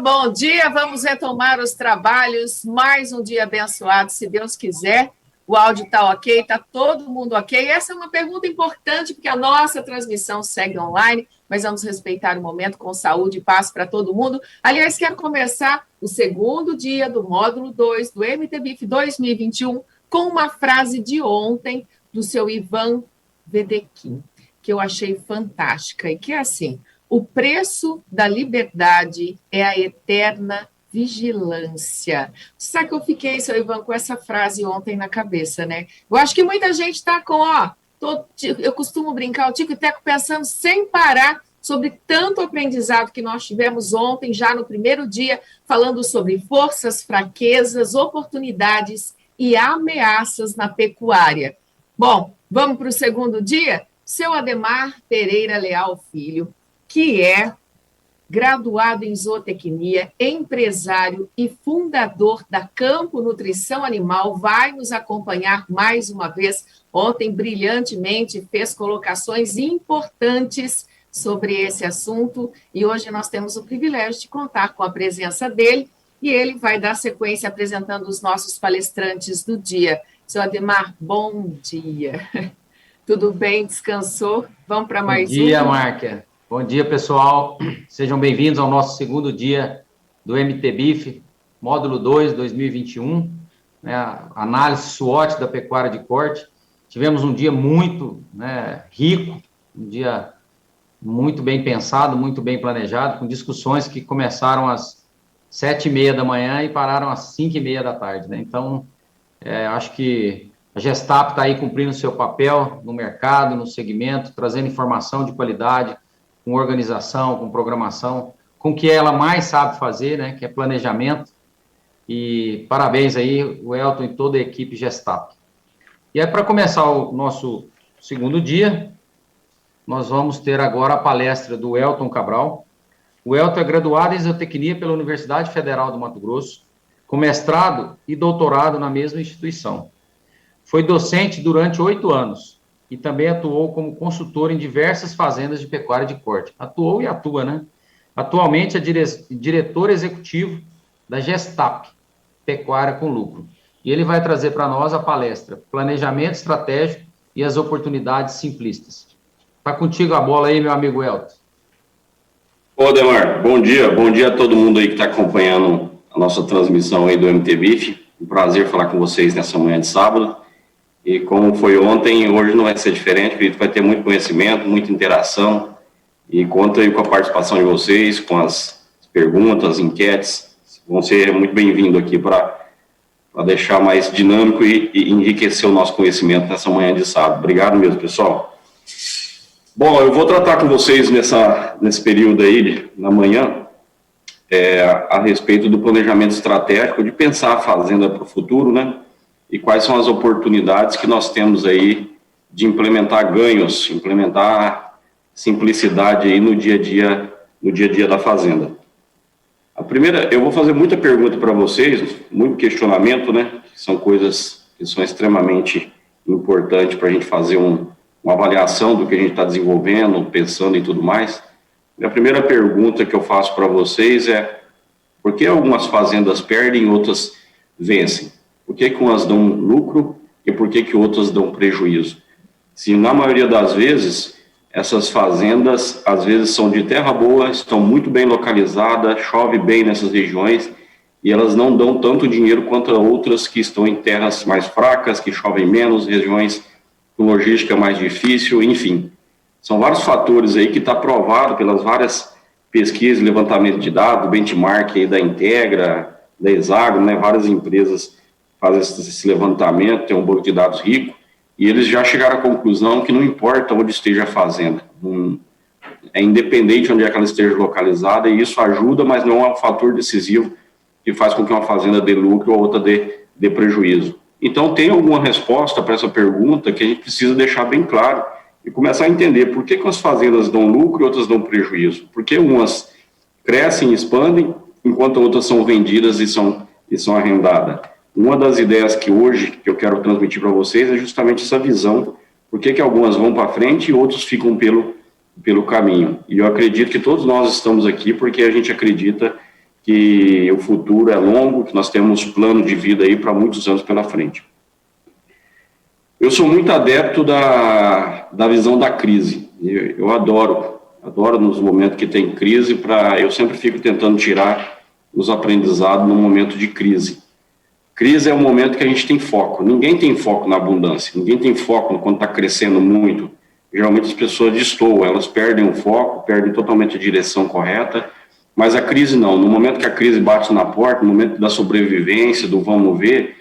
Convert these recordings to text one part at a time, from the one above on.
Bom dia, vamos retomar os trabalhos, mais um dia abençoado, se Deus quiser. O áudio está ok, está todo mundo ok. Essa é uma pergunta importante, porque a nossa transmissão segue online, mas vamos respeitar o momento com saúde e paz para todo mundo. Aliás, quero começar o segundo dia do módulo 2 do MTBIF 2021 com uma frase de ontem do seu Ivan Vedequim, que eu achei fantástica, e que é assim: o preço da liberdade é a eterna vigilância. Sabe que eu fiquei, seu Ivan, com essa frase ontem na cabeça, né? Eu acho que muita gente está com, eu costumo brincar, o tico e teco pensando sem parar sobre tanto aprendizado que nós tivemos ontem, já no primeiro dia, falando sobre forças, fraquezas, oportunidades e ameaças na pecuária. Bom, vamos para o segundo dia? Seu Ademar Pereira Leal Filho, que é graduado em zootecnia, empresário e fundador da Campo Nutrição Animal, vai nos acompanhar mais uma vez. Ontem, brilhantemente, fez colocações importantes sobre esse assunto e hoje nós temos o privilégio de contar com a presença dele e ele vai dar sequência apresentando os nossos palestrantes do dia. Seu Ademar, bom dia. Tudo bem? Descansou? Vamos para mais um? Bom dia, Márcia. Bom dia, pessoal. Sejam bem-vindos ao nosso segundo dia do MTBIF, módulo 2, 2021, análise SWOT da pecuária de corte. Tivemos um dia muito rico, um dia muito bem pensado, muito bem planejado, com discussões que começaram às 7h30 da manhã e pararam às 5h30 da tarde. Então, acho que a Gestap está aí cumprindo o seu papel no mercado, no segmento, trazendo informação de qualidade, com organização, com programação, com o que ela mais sabe fazer, que é planejamento. E parabéns aí, o Elton e toda a equipe Gestap. E aí, para começar o nosso segundo dia, nós vamos ter agora a palestra do Elton Cabral. O Elton é graduado em zootecnia pela Universidade Federal do Mato Grosso, com mestrado e doutorado na mesma instituição. Foi docente durante 8 anos e também atuou como consultor em diversas fazendas de pecuária de corte. Atuou e atua, né? Atualmente é diretor executivo da Gestap, Pecuária com Lucro. E ele vai trazer para nós a palestra Planejamento Estratégico e as Oportunidades Simplistas. Está contigo a bola aí, meu amigo Elton. Ô, Ademar, bom dia a todo mundo aí que está acompanhando a nossa transmissão aí do MTBIF. Um prazer falar com vocês nessa manhã de sábado. E como foi ontem, hoje não vai ser diferente, acredito que vai ter muito conhecimento, muita interação, e conto aí com a participação de vocês, com as perguntas, enquetes, vão ser muito bem-vindos aqui para deixar mais dinâmico e enriquecer o nosso conhecimento nessa manhã de sábado. Obrigado mesmo, pessoal. Bom, eu vou tratar com vocês nesse período aí, na manhã, a respeito do planejamento estratégico, de pensar a fazenda para o futuro, e quais são as oportunidades que nós temos aí de implementar ganhos, implementar simplicidade aí no dia a dia da fazenda. A primeira, eu vou fazer muita pergunta para vocês, muito questionamento, que são coisas que são extremamente importantes para a gente fazer uma avaliação do que a gente está desenvolvendo, pensando e tudo mais. E a primeira pergunta que eu faço para vocês é: por que algumas fazendas perdem e outras vencem? Por que umas dão lucro e por que outras dão prejuízo? Se na maioria das vezes, essas fazendas, às vezes são de terra boa, estão muito bem localizadas, chove bem nessas regiões, e elas não dão tanto dinheiro quanto outras que estão em terras mais fracas, que chovem menos, regiões com logística mais difícil, enfim. São vários fatores aí que está provado pelas várias pesquisas, levantamento de dados, benchmark aí da Integra, da Hexagon, várias empresas fazem esse levantamento, tem um banco de dados rico, e eles já chegaram à conclusão que não importa onde esteja a fazenda, é independente de onde é que ela esteja localizada, e isso ajuda, mas não é um fator decisivo que faz com que uma fazenda dê lucro ou outra dê prejuízo. Então, tem alguma resposta para essa pergunta que a gente precisa deixar bem claro e começar a entender por que as fazendas dão lucro e outras dão prejuízo. Por que umas crescem e expandem, enquanto outras são vendidas e são arrendadas. Uma das ideias que hoje que eu quero transmitir para vocês é justamente essa visão, por que algumas vão para frente e outros ficam pelo caminho. E eu acredito que todos nós estamos aqui porque a gente acredita que o futuro é longo, que nós temos plano de vida aí para muitos anos pela frente. Eu sou muito adepto da visão da crise. Eu adoro nos momentos que tem crise, eu sempre fico tentando tirar os aprendizados no momento de crise. Crise é um momento que a gente tem foco. Ninguém tem foco na abundância, ninguém tem foco quando está crescendo muito. Geralmente as pessoas destoam, elas perdem o foco, perdem totalmente a direção correta, mas a crise não. No momento que a crise bate na porta, no momento da sobrevivência, do vamos ver,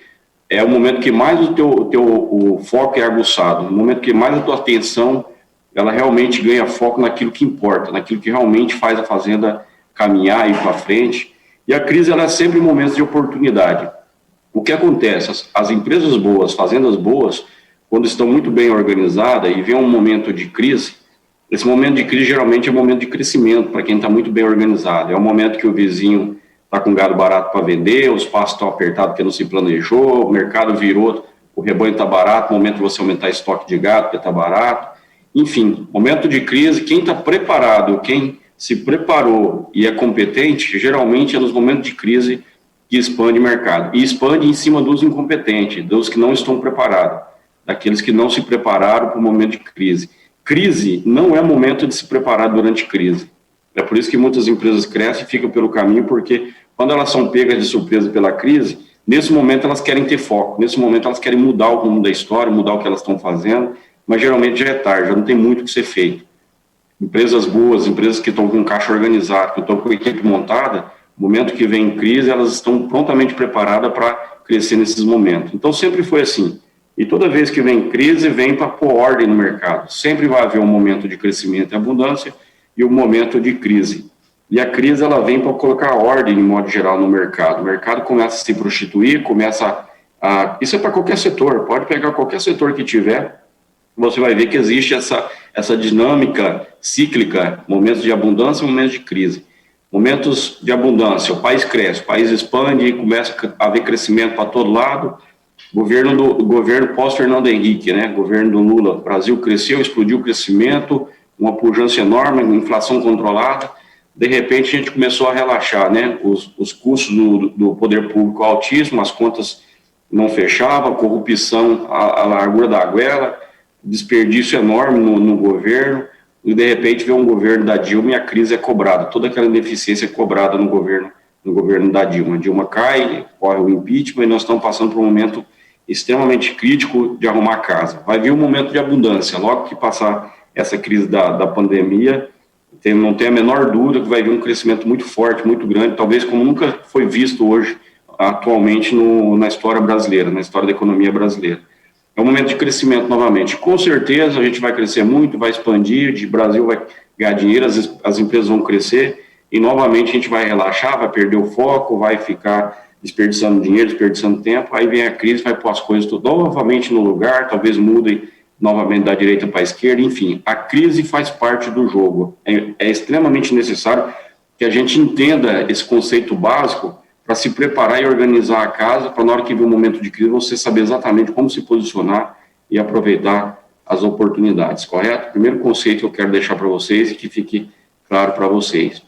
é o momento que mais o foco é aguçado, no momento que mais a tua atenção, ela realmente ganha foco naquilo que importa, naquilo que realmente faz a fazenda caminhar e ir para frente. E a crise, ela é sempre momentos de oportunidade. O que acontece? As empresas boas, fazendas boas, quando estão muito bem organizadas e vem um momento de crise, esse momento de crise geralmente é um momento de crescimento para quem está muito bem organizado. É um momento que o vizinho está com gado barato para vender, os pastos estão apertados porque não se planejou, o mercado virou, o rebanho está barato, momento de você aumentar estoque de gado porque está barato. Enfim, momento de crise, quem está preparado, quem se preparou e é competente, geralmente é nos momentos de crise que expande o mercado. E expande em cima dos incompetentes, dos que não estão preparados, daqueles que não se prepararam para o momento de crise. Crise não é momento de se preparar durante crise. É por isso que muitas empresas crescem e ficam pelo caminho, porque quando elas são pegas de surpresa pela crise, nesse momento elas querem ter foco, nesse momento elas querem mudar o rumo da história, mudar o que elas estão fazendo, mas geralmente já é tarde, já não tem muito o que ser feito. Empresas boas, empresas que estão com caixa organizado, que estão com equipe montada, no momento que vem crise, elas estão prontamente preparadas para crescer nesses momentos. Então sempre foi assim. E toda vez que vem crise, vem para pôr ordem no mercado. Sempre vai haver um momento de crescimento e abundância, e o momento de crise. E a crise, ela vem para colocar ordem, de modo geral, no mercado. O mercado começa a se prostituir, começa a... Isso é para qualquer setor, pode pegar qualquer setor que tiver, você vai ver que existe essa dinâmica cíclica, momentos de abundância e momentos de crise. Momentos de abundância, o país cresce, o país expande, começa a haver crescimento para todo lado. O governo pós-Fernando Henrique, né? Governo do Lula, o Brasil cresceu, explodiu o crescimento, uma pujança enorme, uma inflação controlada. De repente, a gente começou a relaxar, né? Os custos do poder público altíssimos, as contas não fechavam, corrupção à largura da goela, desperdício enorme no governo, e de repente vem um governo da Dilma e a crise é cobrada, toda aquela ineficiência é cobrada no governo da Dilma. A Dilma cai, corre o impeachment, e nós estamos passando por um momento extremamente crítico de arrumar a casa. Vai vir um momento de abundância, logo que passar essa crise da pandemia, não tem a menor dúvida que vai vir um crescimento muito forte, muito grande, talvez como nunca foi visto hoje, atualmente, na história brasileira, na história da economia brasileira. É um momento de crescimento novamente. Com certeza a gente vai crescer muito, vai expandir, o Brasil vai ganhar dinheiro, as empresas vão crescer, e novamente a gente vai relaxar, vai perder o foco, vai ficar desperdiçando dinheiro, desperdiçando tempo, aí vem a crise, vai pôr as coisas novamente no lugar, talvez mudem novamente da direita para a esquerda, enfim, a crise faz parte do jogo. É extremamente necessário que a gente entenda esse conceito básico para se preparar e organizar a casa, para na hora que vir um momento de crise, você saber exatamente como se posicionar e aproveitar as oportunidades, correto? Primeiro conceito que eu quero deixar para vocês e que fique claro para vocês.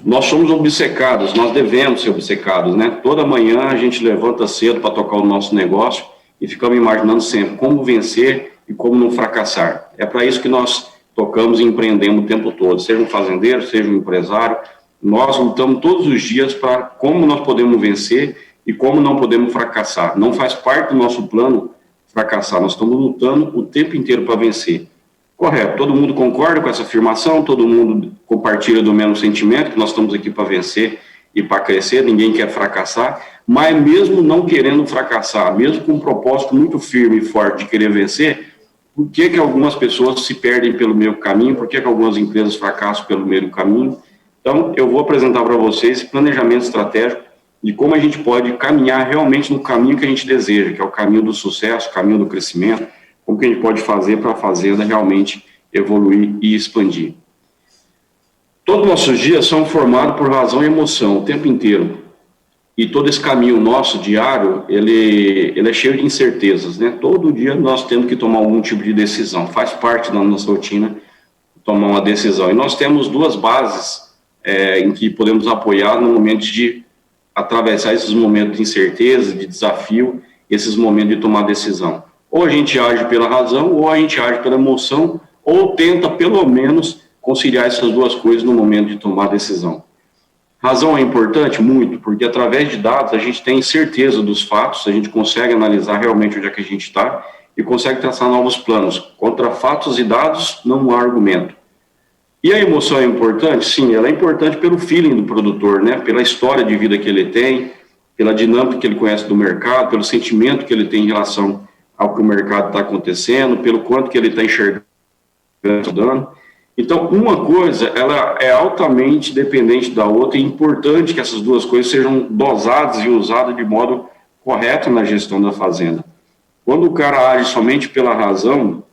Nós somos obcecados, nós devemos ser obcecados, né? Toda manhã a gente levanta cedo para tocar o nosso negócio e ficamos imaginando sempre como vencer e como não fracassar. É para isso que nós tocamos e empreendemos o tempo todo, seja um fazendeiro, seja um empresário, nós lutamos todos os dias para como nós podemos vencer e como não podemos fracassar. Não faz parte do nosso plano fracassar, nós estamos lutando o tempo inteiro para vencer. Correto, todo mundo concorda com essa afirmação, todo mundo compartilha do mesmo sentimento, que nós estamos aqui para vencer e para crescer, ninguém quer fracassar, mas mesmo não querendo fracassar, mesmo com um propósito muito firme e forte de querer vencer, por que algumas pessoas se perdem pelo meio do caminho, por que algumas empresas fracassam pelo meio do caminho? Então, eu vou apresentar para vocês esse planejamento estratégico de como a gente pode caminhar realmente no caminho que a gente deseja, que é o caminho do sucesso, o caminho do crescimento, como que a gente pode fazer para a fazenda realmente evoluir e expandir. Todos os nossos dias são formados por razão e emoção o tempo inteiro. E todo esse caminho nosso diário, ele é cheio de incertezas, né? Todo dia nós temos que tomar algum tipo de decisão. Faz parte da nossa rotina tomar uma decisão. E nós temos duas bases em que podemos apoiar no momento de atravessar esses momentos de incerteza, de desafio, esses momentos de tomar decisão. Ou a gente age pela razão, ou a gente age pela emoção, ou tenta, pelo menos, conciliar essas duas coisas no momento de tomar decisão. Razão é importante? Muito, porque através de dados a gente tem certeza dos fatos, a gente consegue analisar realmente onde é que a gente está e consegue traçar novos planos. Contra fatos e dados, não há argumento. E a emoção é importante? Sim, ela é importante pelo feeling do produtor, né? Pela história de vida que ele tem, pela dinâmica que ele conhece do mercado, pelo sentimento que ele tem em relação ao que o mercado está acontecendo, pelo quanto que ele está enxergando. Então, uma coisa, ela é altamente dependente da outra e é importante que essas duas coisas sejam dosadas e usadas de modo correto na gestão da fazenda. Quando o cara age somente pela razão,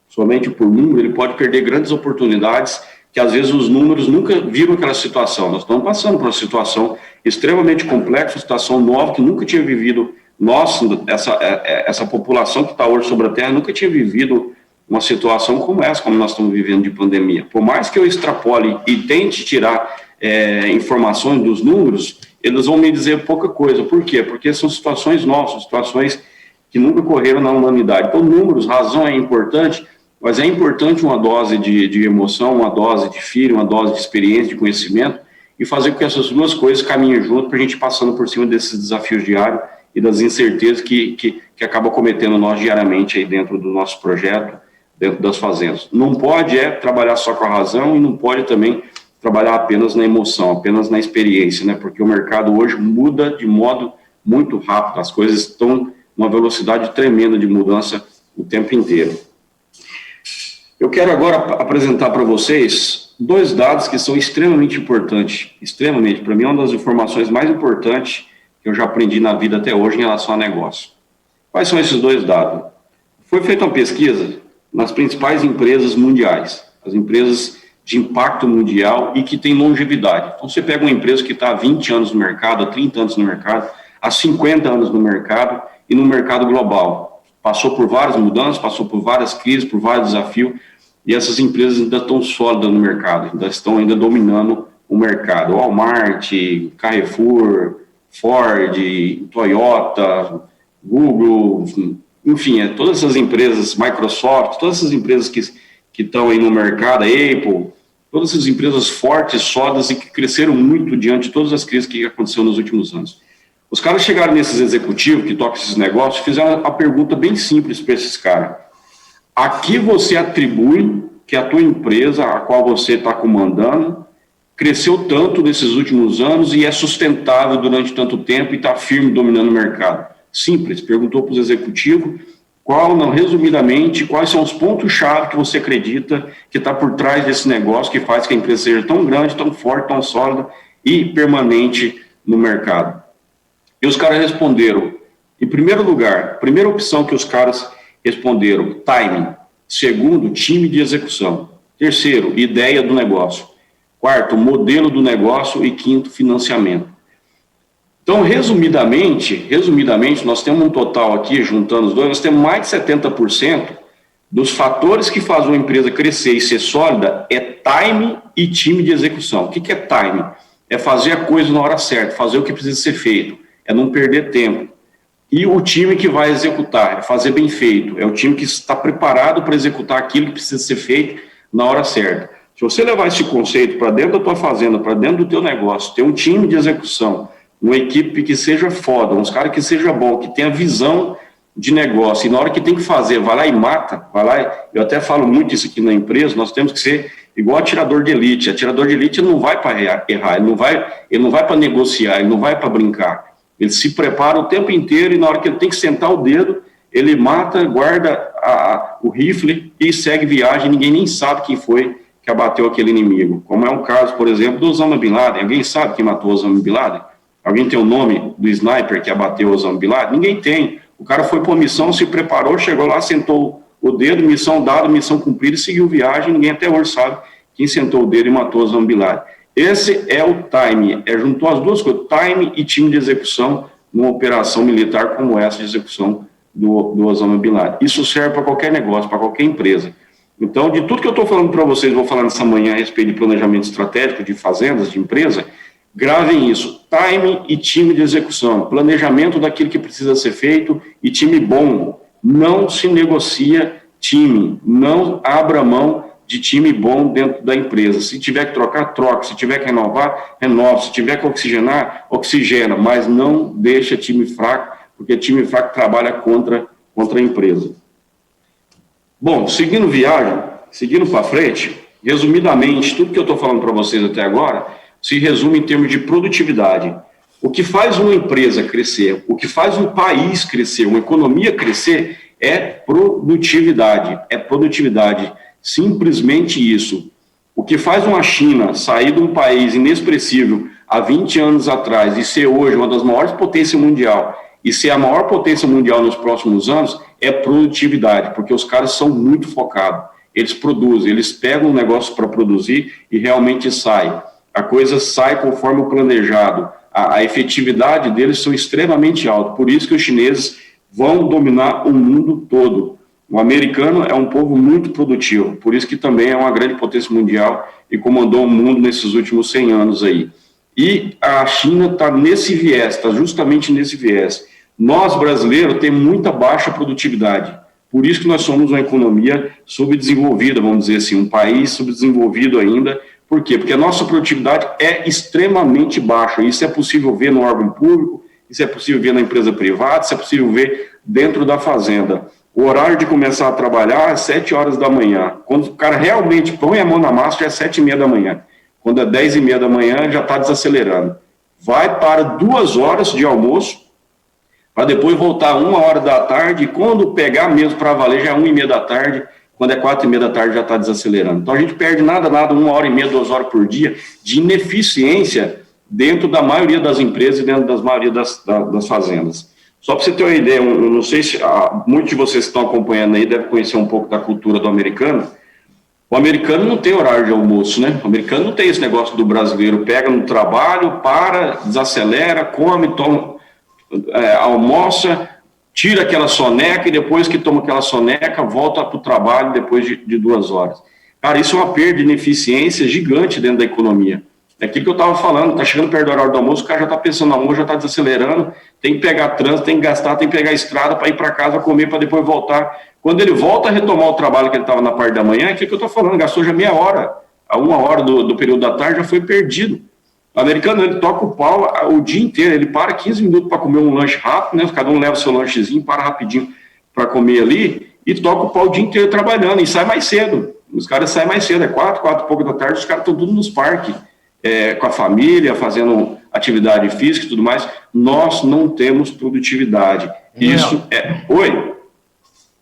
somente por número, ele pode perder grandes oportunidades que às vezes os números nunca viram aquela situação. Nós estamos passando por uma situação extremamente complexa, uma situação nova que nunca tinha vivido, essa população que está hoje sobre a Terra nunca tinha vivido uma situação como essa, como nós estamos vivendo de pandemia. Por mais que eu extrapole e tente tirar informações dos números, eles vão me dizer pouca coisa. Por quê? Porque são situações novas, situações que nunca ocorreram na humanidade. Então, números, razão é importante, mas é importante uma dose de emoção, uma dose de feeling, uma dose de experiência, de conhecimento, e fazer com que essas duas coisas caminhem junto para a gente ir passando por cima desses desafios diários e das incertezas que acaba cometendo nós diariamente aí dentro do nosso projeto, dentro das fazendas. Não pode trabalhar só com a razão e não pode também trabalhar apenas na emoção, apenas na experiência, né? Porque o mercado hoje muda de modo muito rápido, as coisas estão numa velocidade tremenda de mudança o tempo inteiro. Eu quero agora apresentar para vocês dois dados que são extremamente importantes, para mim é uma das informações mais importantes que eu já aprendi na vida até hoje em relação a negócio. Quais são esses dois dados? Foi feita uma pesquisa nas principais empresas mundiais, as empresas de impacto mundial e que têm longevidade. Então, você pega uma empresa que está há 20 anos no mercado, há 30 anos no mercado, há 50 anos no mercado e no mercado global. Passou por várias mudanças, passou por várias crises, por vários desafios, e essas empresas ainda estão sólidas no mercado, ainda estão dominando o mercado. Walmart, Carrefour, Ford, Toyota, Google, enfim, todas essas empresas, Microsoft, todas essas empresas que estão aí no mercado, Apple, todas essas empresas fortes, sólidas e que cresceram muito diante de todas as crises que aconteceram nos últimos anos. Os caras chegaram nesses executivos que tocam esses negócios, fizeram a pergunta bem simples para esses caras. A que você atribui que a tua empresa, a qual você está comandando, cresceu tanto nesses últimos anos e é sustentável durante tanto tempo e está firme dominando o mercado? Simples, perguntou para os executivos, resumidamente, quais são os pontos-chave que você acredita que está por trás desse negócio que faz que a empresa seja tão grande, tão forte, tão sólida e permanente no mercado. E os caras responderam, em primeiro lugar, primeira opção que os caras responderam, timing. Segundo, time de execução. Terceiro, ideia do negócio. Quarto, modelo do negócio. E quinto, financiamento. Então, resumidamente, nós temos um total aqui, juntando os dois, nós temos mais de 70% dos fatores que fazem uma empresa crescer e ser sólida é time e time de execução. O que é time? É fazer a coisa na hora certa, fazer o que precisa ser feito, é não perder tempo. E o time que vai executar, é fazer bem feito, é o time que está preparado para executar aquilo que precisa ser feito na hora certa. Se você levar esse conceito para dentro da tua fazenda, para dentro do teu negócio, ter um time de execução, uma equipe que seja foda, uns caras que seja bom, que tenha visão de negócio, e na hora que tem que fazer, vai lá e mata, eu até falo muito isso aqui na empresa, nós temos que ser igual atirador de elite. Atirador de elite não vai para errar, ele não vai para negociar, ele não vai para brincar. Ele se prepara o tempo inteiro e na hora que ele tem que sentar o dedo, ele mata, guarda o rifle e segue viagem, ninguém nem sabe quem foi que abateu aquele inimigo. Como é o caso, por exemplo, do Osama Bin Laden. Alguém sabe quem matou Osama Bin Laden? Alguém tem o nome do sniper que abateu Osama Bin Laden? Ninguém tem. O cara foi para uma missão, se preparou, chegou lá, sentou o dedo, missão dada, missão cumprida e seguiu viagem. Ninguém até hoje sabe quem sentou o dedo e matou Osama Bin Laden. Esse é o time, juntou as duas coisas, time e time de execução numa operação militar como essa de execução do Osama Bin Laden. Isso serve para qualquer negócio, para qualquer empresa. Então, de tudo que eu estou falando para vocês, vou falar nessa manhã a respeito de planejamento estratégico de fazendas, de empresa, gravem isso, time e time de execução, planejamento daquilo que precisa ser feito e time bom. Não se negocia time, não abra mão de time bom dentro da empresa. Se tiver que trocar, troca, se tiver que renovar, renova, se tiver que oxigenar, oxigena, mas não deixa time fraco, porque time fraco trabalha contra a empresa. Bom, seguindo viagem, seguindo para frente, resumidamente, tudo que eu estou falando para vocês até agora se resume em termos de produtividade. O que faz uma empresa crescer, o que faz um país crescer, uma economia crescer, é produtividade. É produtividade, simplesmente isso. O que faz uma China sair de um país inexpressível há 20 anos atrás e ser hoje uma das maiores potências mundial e ser a maior potência mundial nos próximos anos é produtividade, porque os caras são muito focados. Eles produzem, eles pegam um negócio para produzir e realmente sai. A coisa sai conforme o planejado. A efetividade deles são extremamente alta. Por isso que os chineses vão dominar o mundo todo. O americano é um povo muito produtivo. Por isso que também é uma grande potência mundial e comandou o mundo nesses últimos 100 anos aí. E a China está nesse viés, está justamente nesse viés. Nós, brasileiros, temos muita baixa produtividade. Por isso que nós somos uma economia subdesenvolvida, vamos dizer assim, um país subdesenvolvido ainda. Por quê? Porque a nossa produtividade é extremamente baixa. Isso é possível ver no órgão público, isso é possível ver na empresa privada, isso é possível ver dentro da fazenda. O horário de começar a trabalhar é 7 horas da manhã. Quando o cara realmente põe a mão na massa, já é 7h30 da manhã. Quando é 10h30 da manhã, já está desacelerando. Vai para 2 horas de almoço, para depois voltar 1h da tarde, e quando pegar mesmo para valer, já é 1h30 da tarde, quando é 4h30 da tarde já está desacelerando. Então a gente perde nada, 1h30, 2 horas por dia de ineficiência dentro da maioria das empresas e dentro das maioria das fazendas. Só para você ter uma ideia, eu não sei se muitos de vocês que estão acompanhando aí devem conhecer um pouco da cultura do americano. O americano não tem horário de almoço, né? O americano não tem esse negócio do brasileiro, pega no trabalho, para, desacelera, come, toma, almoça, tira aquela soneca e depois que toma aquela soneca, volta para o trabalho depois de 2 horas. Cara, isso é uma perda de ineficiência gigante dentro da economia. É aquilo que eu estava falando, está chegando perto da hora do almoço, o cara já está pensando no almoço, já está desacelerando, tem que pegar trânsito, tem que gastar, tem que pegar estrada para ir para casa comer, para depois voltar. Quando ele volta a retomar o trabalho que ele estava na parte da manhã, é aquilo que eu estou falando, gastou já meia hora, a 1 hora do período da tarde já foi perdido. O americano, ele toca o pau o dia inteiro, ele para 15 minutos para comer um lanche rápido, né? Cada um leva o seu lanchezinho, para rapidinho para comer ali, e toca o pau o dia inteiro trabalhando, e sai mais cedo. Os caras saem mais cedo, é 4 e pouco da tarde, os caras estão tudo nos parques. Com a família, fazendo atividade física e tudo mais, nós não temos produtividade. Isso é... Oi?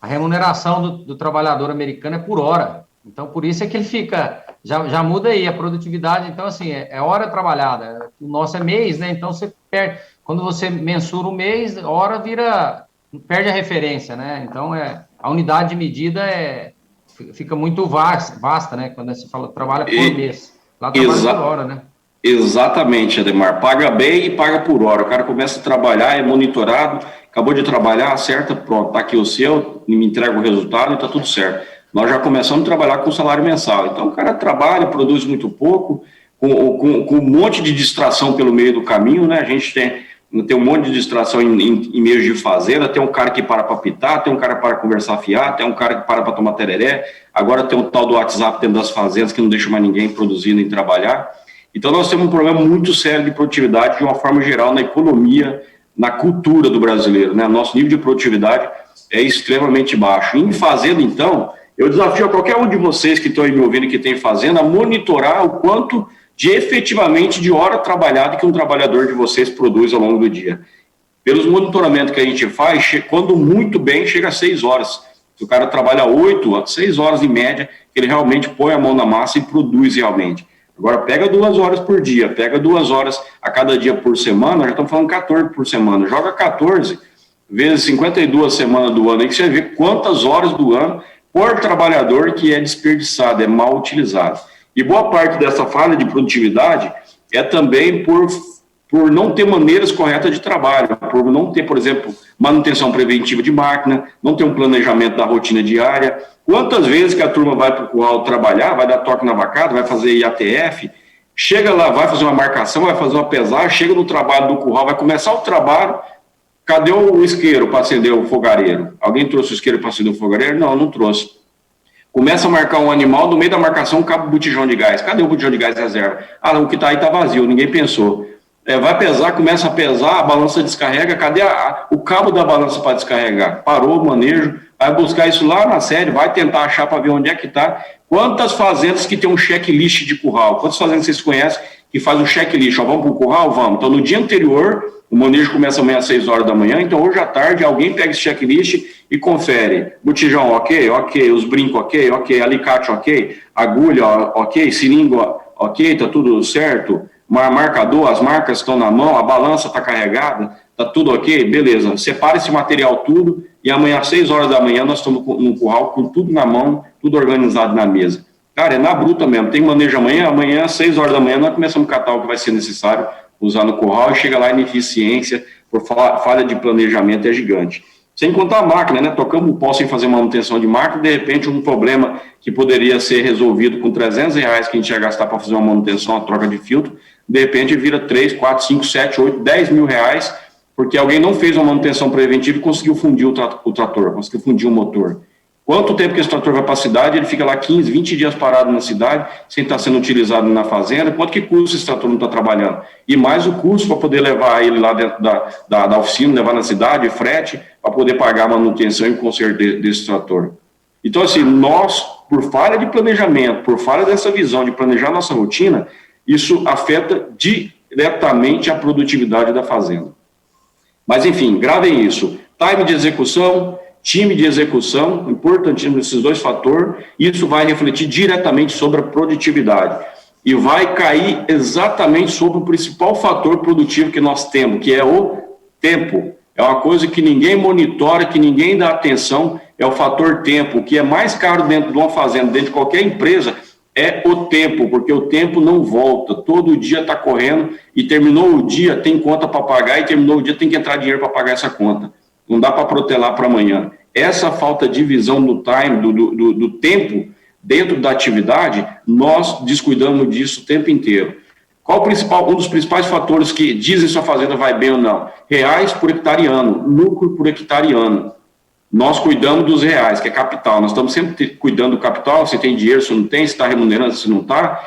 A remuneração do trabalhador americano é por hora. Então, por isso é que ele fica... Já muda aí a produtividade. Então, assim, é hora trabalhada. O nosso é mês, né? Então, você perde... Quando você mensura o mês, hora perde a referência, né? Então, a unidade de medida fica muito vasta, né? Quando você fala trabalha por mês. Lá trabalha por hora, né? Exatamente, Ademar. Paga bem e paga por hora. O cara começa a trabalhar, é monitorado, acabou de trabalhar, acerta, pronto, tá aqui o seu, me entrega o resultado e tá tudo certo. Nós já começamos a trabalhar com salário mensal. Então, o cara trabalha, produz muito pouco, com um monte de distração pelo meio do caminho, né? A gente tem um monte de distração em meios de fazenda, tem um cara que para pitar, tem um cara para conversar fiado, tem um cara que para tomar tereré, agora tem um tal do WhatsApp dentro das fazendas que não deixa mais ninguém produzir nem trabalhar. Então nós temos um problema muito sério de produtividade de uma forma geral na economia, na cultura do brasileiro, né? Nosso nível de produtividade é extremamente baixo. Em fazenda, então, eu desafio a qualquer um de vocês que estão aí me ouvindo, que tem fazenda, a monitorar o quanto de efetivamente de hora trabalhada que um trabalhador de vocês produz ao longo do dia. Pelos monitoramentos que a gente faz, quando muito bem, chega a 6 horas. O cara trabalha 8 a 6 horas em média, que ele realmente põe a mão na massa e produz realmente. Agora, pega 2 horas por dia, pega 2 horas a cada dia por semana, já estamos falando 14 por semana. Joga 14 vezes 52 semanas do ano, aí que você vê quantas horas do ano por trabalhador que é desperdiçado, é mal utilizado. E boa parte dessa falha de produtividade é também por não ter maneiras corretas de trabalho, por não ter, por exemplo, manutenção preventiva de máquina, não ter um planejamento da rotina diária. Quantas vezes que a turma vai para o curral trabalhar, vai dar toque na vacada, vai fazer IATF, chega lá, vai fazer uma marcação, vai fazer uma pesagem, chega no trabalho do curral, vai começar o trabalho, cadê o isqueiro para acender o fogareiro? Alguém trouxe o isqueiro para acender o fogareiro? Não, não trouxe. Começa a marcar um animal, no meio da marcação cabe o botijão de gás. Cadê o botijão de gás reserva? Ah, o que está aí está vazio, ninguém pensou. Vai pesar, começa a pesar, a balança descarrega, cadê o cabo da balança para descarregar? Parou o manejo, vai buscar isso lá na série, vai tentar achar para ver onde é que está. Quantas fazendas que tem um checklist de curral? Quantas fazendas vocês conhecem que faz um checklist? Vamos para o curral? Vamos. Então, no dia anterior, o manejo começa amanhã às 6 horas da manhã, então hoje à tarde alguém pega esse checklist e confere. Botijão, ok, os brincos, ok, alicate, ok, agulha, ok, seringa, ok, tá tudo certo, marcador, as marcas estão na mão, a balança está carregada, tá tudo ok, beleza. Separa esse material tudo e amanhã às 6 horas da manhã nós estamos no curral com tudo na mão, tudo organizado na mesa. Cara, é na bruta mesmo, tem manejo amanhã às 6 horas da manhã nós começamos a catar o que vai ser necessário usar no curral e chega lá a ineficiência por falha de planejamento é gigante. Sem contar a máquina, né? Tocamos o pau sem fazer manutenção de máquina, de repente um problema que poderia ser resolvido com R$300 que a gente ia gastar para fazer uma manutenção, uma troca de filtro, de repente vira 3, 4, 5, 7, 8, 10 mil reais, porque alguém não fez uma manutenção preventiva e conseguiu fundir o trator, conseguiu fundir o motor. Quanto tempo que esse trator vai para a cidade, ele fica lá 15, 20 dias parado na cidade, sem estar sendo utilizado na fazenda, quanto que custa esse trator não está trabalhando? E mais o custo para poder levar ele lá dentro da oficina, levar na cidade, frete, para poder pagar a manutenção e conserto desse trator. Então, assim, nós, por falha de planejamento, por falha dessa visão de planejar nossa rotina, isso afeta diretamente a produtividade da fazenda. Mas, enfim, gravem isso. Time de execução, time de execução, importantíssimo esses dois fatores, isso vai refletir diretamente sobre a produtividade e vai cair exatamente sobre o principal fator produtivo que nós temos, que é o tempo. É uma coisa que ninguém monitora, que ninguém dá atenção, é o fator tempo. O que é mais caro dentro de uma fazenda, dentro de qualquer empresa, é o tempo, porque o tempo não volta, todo dia está correndo e terminou o dia, tem conta para pagar e terminou o dia, tem que entrar dinheiro para pagar essa conta. Não dá para protelar para amanhã. Essa falta de visão do time, do tempo dentro da atividade, nós descuidamos disso o tempo inteiro. Qual um dos principais fatores que dizem se a fazenda vai bem ou não? Reais por hectare ano, lucro por hectare ano. Nós cuidamos dos reais, que é capital. Nós estamos sempre cuidando do capital, se tem dinheiro, se não tem, se está remunerando, se não está.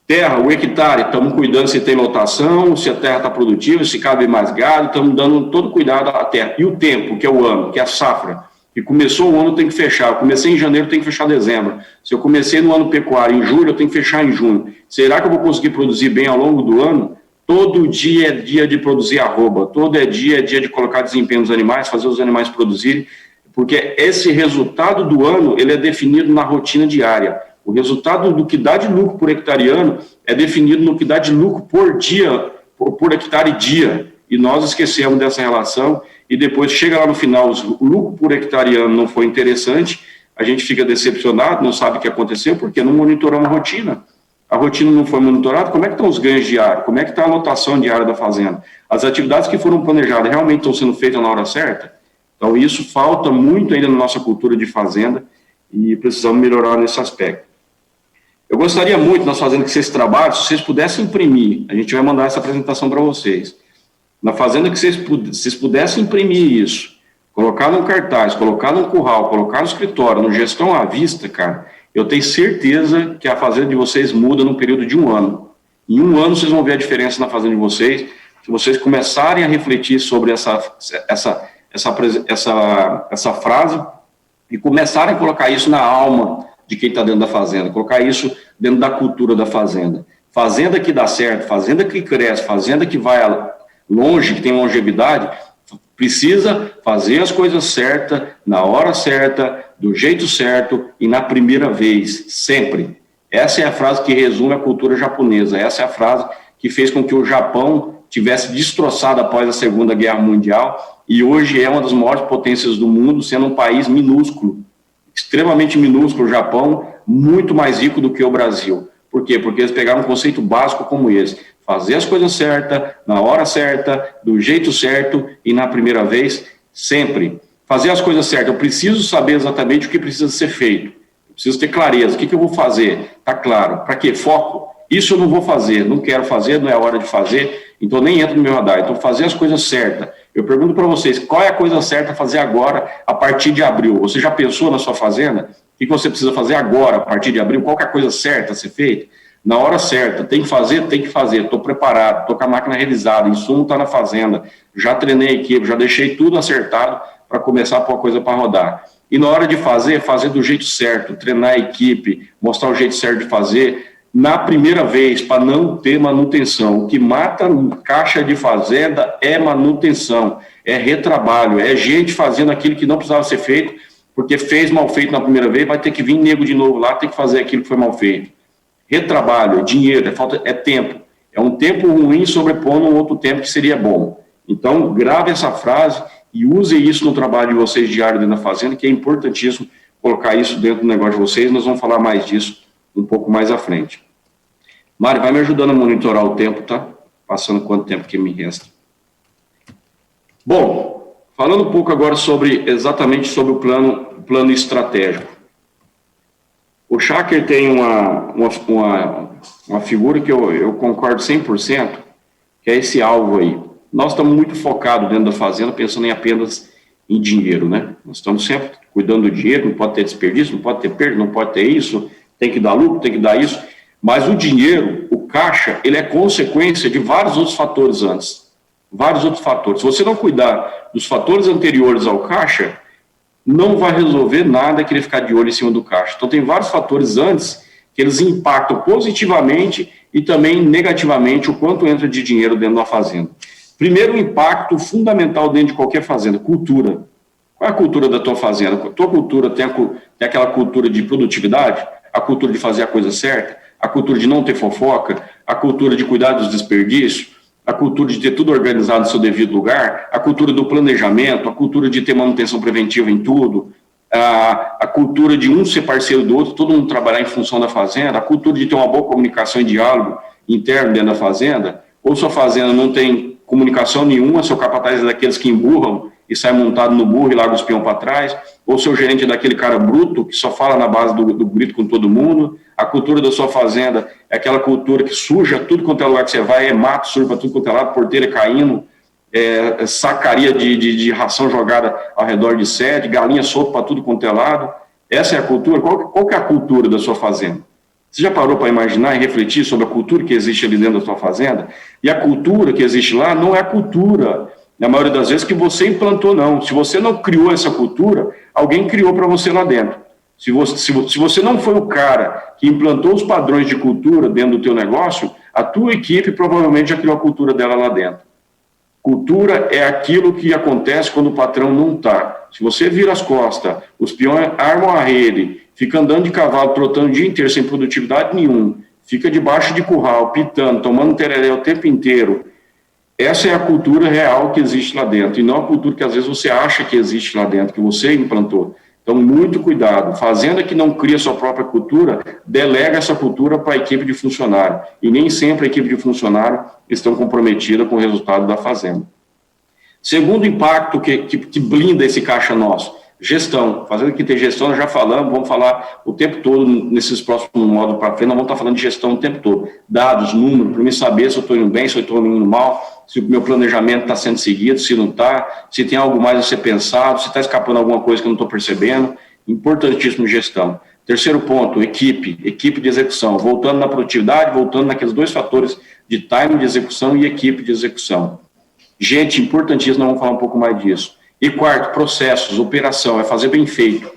Terra, o hectare, estamos cuidando se tem lotação, se a terra está produtiva, se cabe mais gado, estamos dando todo cuidado à terra. E o tempo, que é o ano, que é a safra. E começou o ano, tem que fechar. Eu comecei em janeiro, tem que fechar em dezembro. Se eu comecei no ano pecuário em julho, eu tenho que fechar em junho. Será que eu vou conseguir produzir bem ao longo do ano? Todo dia é dia de produzir arroba, todo dia é dia de colocar desempenho nos animais, fazer os animais produzirem, porque esse resultado do ano, ele é definido na rotina diária. O resultado do que dá de lucro por hectare ano é definido no que dá de lucro por dia, por hectare dia. E nós esquecemos dessa relação e depois chega lá no final, o lucro por hectare ano não foi interessante, a gente fica decepcionado, não sabe o que aconteceu, porque não monitoramos a rotina. A rotina não foi monitorada, como é que estão os ganhos diários? Como é que está a lotação diária da fazenda? As atividades que foram planejadas realmente estão sendo feitas na hora certa? Então, isso falta muito ainda na nossa cultura de fazenda e precisamos melhorar nesse aspecto. Eu gostaria muito, nas fazendas que vocês trabalham, se vocês pudessem imprimir, a gente vai mandar essa apresentação para vocês. Na fazenda que vocês pudessem imprimir isso, colocar num cartaz, colocar num curral, colocar no escritório, no gestão à vista, cara, eu tenho certeza que a fazenda de vocês muda no período de um ano. Em um ano vocês vão ver a diferença na fazenda de vocês, se vocês começarem a refletir sobre essa frase e começarem a colocar isso na alma de quem está dentro da fazenda, colocar isso dentro da cultura da fazenda. Fazenda que dá certo, fazenda que cresce, fazenda que vai longe, que tem longevidade, precisa fazer as coisas certas, na hora certa, do jeito certo e na primeira vez, sempre. Essa é a frase que resume a cultura japonesa, essa é a frase que fez com que o Japão tivesse destroçado após a Segunda Guerra Mundial e hoje é uma das maiores potências do mundo, sendo um país minúsculo, extremamente minúsculo, o Japão, muito mais rico do que o Brasil. Por quê? Porque eles pegaram um conceito básico como esse, fazer as coisas certas, na hora certa, do jeito certo e na primeira vez, sempre. Fazer as coisas certas, eu preciso saber exatamente o que precisa ser feito. Eu preciso ter clareza, o que eu vou fazer? Tá claro. Para quê? Foco. Isso eu não vou fazer, não quero fazer, não é a hora de fazer, então nem entra no meu radar. Então, fazer as coisas certas. Eu pergunto para vocês, qual é a coisa certa a fazer agora, a partir de abril? Você já pensou na sua fazenda? O que você precisa fazer agora, a partir de abril? Qual é a coisa certa a ser feita? Na hora certa, tem que fazer, estou preparado, estou com a máquina revisada, insumo está na fazenda, já treinei a equipe, já deixei tudo acertado para começar a pôr a coisa para rodar. E na hora de fazer do jeito certo, treinar a equipe, mostrar o jeito certo de fazer, na primeira vez, para não ter manutenção. O que mata caixa de fazenda é manutenção, é retrabalho, é gente fazendo aquilo que não precisava ser feito, porque fez mal feito na primeira vez, vai ter que vir nego de novo lá, tem que fazer aquilo que foi mal feito. Retrabalho, é dinheiro, é tempo. É um tempo ruim sobrepondo um outro tempo que seria bom. Então, grave essa frase e use isso no trabalho de vocês diário dentro da fazenda, que é importantíssimo colocar isso dentro do negócio de vocês. Nós vamos falar mais disso um pouco mais à frente. Mário, vai me ajudando a monitorar o tempo, tá? Passando quanto tempo que me resta. Bom, falando um pouco agora exatamente sobre o plano estratégico. O Schacker tem uma figura que eu concordo 100%, que é esse alvo aí. Nós estamos muito focados dentro da fazenda, pensando apenas em dinheiro, né? Nós estamos sempre cuidando do dinheiro, não pode ter desperdício, não pode ter perda, não pode ter isso, tem que dar lucro, tem que dar isso. Mas o dinheiro, o caixa, ele é consequência de vários outros fatores antes. Vários outros fatores. Se você não cuidar dos fatores anteriores ao caixa, não vai resolver nada querer ficar de olho em cima do caixa. Então, tem vários fatores antes que eles impactam positivamente e também negativamente o quanto entra de dinheiro dentro da fazenda. Primeiro, impacto fundamental dentro de qualquer fazenda, cultura. Qual é a cultura da tua fazenda? A tua cultura tem aquela cultura de produtividade, a cultura de fazer a coisa certa, a cultura de não ter fofoca, a cultura de cuidar dos desperdícios, a cultura de ter tudo organizado no seu devido lugar, a cultura do planejamento, a cultura de ter manutenção preventiva em tudo, a cultura de um ser parceiro do outro, todo mundo trabalhar em função da fazenda, a cultura de ter uma boa comunicação e diálogo interno dentro da fazenda, ou sua fazenda não tem comunicação nenhuma, seu capataz é daqueles que emburram e sai montado no burro e larga os peão para trás, ou seu gerente é daquele cara bruto que só fala na base do grito com todo mundo. A cultura da sua fazenda é aquela cultura que suja tudo quanto é lugar que você vai, é mato, suja para tudo quanto é lado, porteira caindo, sacaria de ração jogada ao redor de sede, galinha solta para tudo quanto é lado. Essa é a cultura. Qual que é a cultura da sua fazenda? Você já parou para imaginar e refletir sobre a cultura que existe ali dentro da sua fazenda? E a cultura que existe lá não é a cultura, na maioria das vezes, que você implantou, não. Se você não criou essa cultura, alguém criou para você lá dentro. Se você não foi o cara que implantou os padrões de cultura dentro do teu negócio, a tua equipe provavelmente já criou a cultura dela lá dentro. Cultura é aquilo que acontece quando o patrão não está. Se você vira as costas, os peões armam a rede, fica andando de cavalo, trotando o dia inteiro sem produtividade nenhuma, fica debaixo de curral, pitando, tomando tereré o tempo inteiro. Essa é a cultura real que existe lá dentro, e não a cultura que às vezes você acha que existe lá dentro, que você implantou. Então, muito cuidado. Fazenda que não cria sua própria cultura, delega essa cultura para a equipe de funcionário. E nem sempre a equipe de funcionário estão comprometida com o resultado da fazenda. Segundo impacto que blinda esse caixa nosso, gestão. Fazenda que tem gestão, nós já falamos, vamos falar o tempo todo nesses próximos módulos para frente, nós vamos estar falando de gestão o tempo todo. Dados, números, para mim saber se eu estou indo bem, se eu estou indo mal, se o meu planejamento está sendo seguido, se não está, se tem algo mais a ser pensado, se está escapando alguma coisa que eu não estou percebendo. Importantíssimo gestão. Terceiro ponto, equipe de execução. Voltando na produtividade, voltando naqueles dois fatores de time de execução e equipe de execução. Gente, importantíssimo, nós vamos falar um pouco mais disso. E quarto, processos, operação, é fazer bem feito.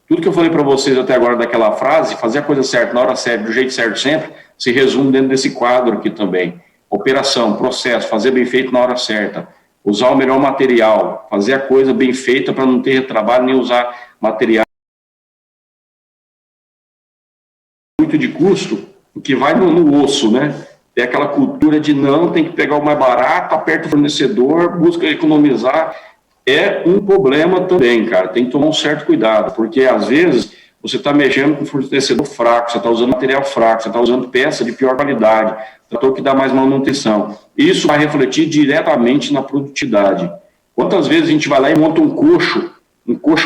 Tudo que eu falei para vocês até agora daquela frase, fazer a coisa certa, na hora certa, do jeito certo sempre, se resume dentro desse quadro aqui também. Operação, processo, fazer bem feito na hora certa. Usar o melhor material, fazer a coisa bem feita para não ter retrabalho, nem usar material muito de custo, que vai no osso, né? Tem aquela cultura de não, tem que pegar o mais barato, aperta o fornecedor, busca economizar. É um problema também, cara, tem que tomar um certo cuidado, porque às vezes você está mexendo com fornecedor fraco, você está usando material fraco, você está usando peça de pior qualidade, trator que dá mais manutenção. Isso vai refletir diretamente na produtividade. Quantas vezes a gente vai lá e monta um coxo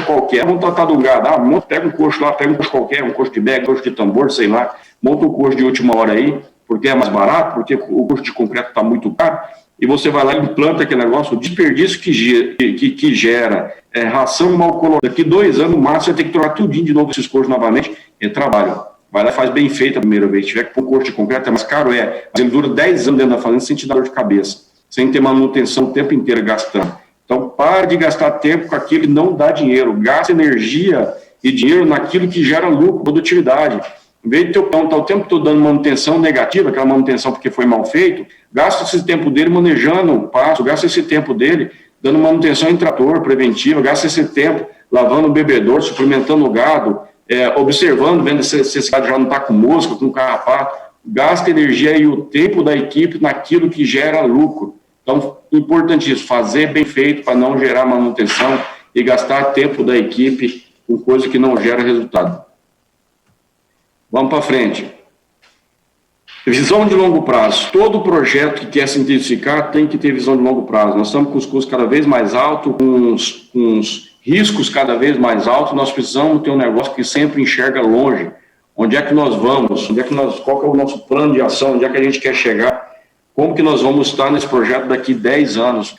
qualquer, vamos tratar do gado, pega um coxo lá, pega um coxo qualquer, um coxo de bag, um coxo de tambor, sei lá, monta um coxo de última hora aí, porque é mais barato, porque o custo de concreto está muito caro, e você vai lá e implanta aquele negócio, o desperdício que gera, ração mal colocada. Daqui 2 anos, no máximo, você tem que trocar tudinho de novo esses coxos novamente, é trabalho. Vai lá e faz bem feito a primeira vez. Se tiver que pôr um coxo de concreto, é mais caro, mas ele dura 10 anos dentro da fazenda sem te dar dor de cabeça, sem ter manutenção o tempo inteiro gastando. Então, pare de gastar tempo com aquilo que não dá dinheiro. Gasta energia e dinheiro naquilo que gera lucro, produtividade. Em vez de teu peão estar o tempo todo dando manutenção negativa, aquela manutenção porque foi mal feito, gasta esse tempo dele manejando o pasto, gasta esse tempo dele dando manutenção em trator preventiva, gasta esse tempo lavando o bebedouro, suplementando o gado, observando, vendo se esse gado já não está com mosca, com carrapato. Gasta energia e o tempo da equipe naquilo que gera lucro. Então, importantíssimo, fazer bem feito para não gerar manutenção e gastar tempo da equipe com coisa que não gera resultado. Vamos para frente. Visão de longo prazo. Todo projeto que quer se intensificar tem que ter visão de longo prazo. Nós estamos com os custos cada vez mais altos, com os riscos cada vez mais altos. Nós precisamos ter um negócio que sempre enxerga longe. Onde é que nós vamos? Qual que é o nosso plano de ação? Onde é que a gente quer chegar? Como que nós vamos estar nesse projeto daqui 10 anos?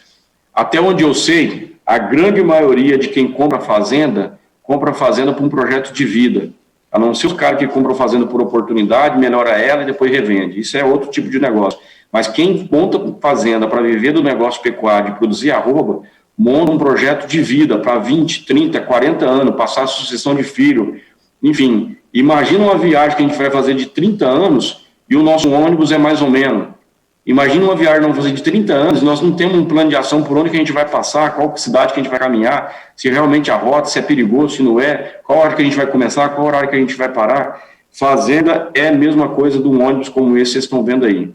Até onde eu sei, a grande maioria de quem compra fazenda para um projeto de vida. A não ser os caras que compram fazenda por oportunidade, melhora ela e depois revende. Isso é outro tipo de negócio. Mas quem monta fazenda para viver do negócio pecuário e produzir arroba, monta um projeto de vida para 20, 30, 40 anos, passar a sucessão de filho. Enfim, imagina uma viagem que a gente vai fazer de 30 anos e o nosso ônibus é mais ou menos. Imagina uma viagem que vamos fazer de 30 anos, nós não temos um plano de ação por onde que a gente vai passar, qual cidade que a gente vai caminhar, se realmente a rota, se é perigoso, se não é, qual hora que a gente vai começar, qual hora que a gente vai parar. Fazenda é a mesma coisa de um ônibus como esse que vocês estão vendo aí.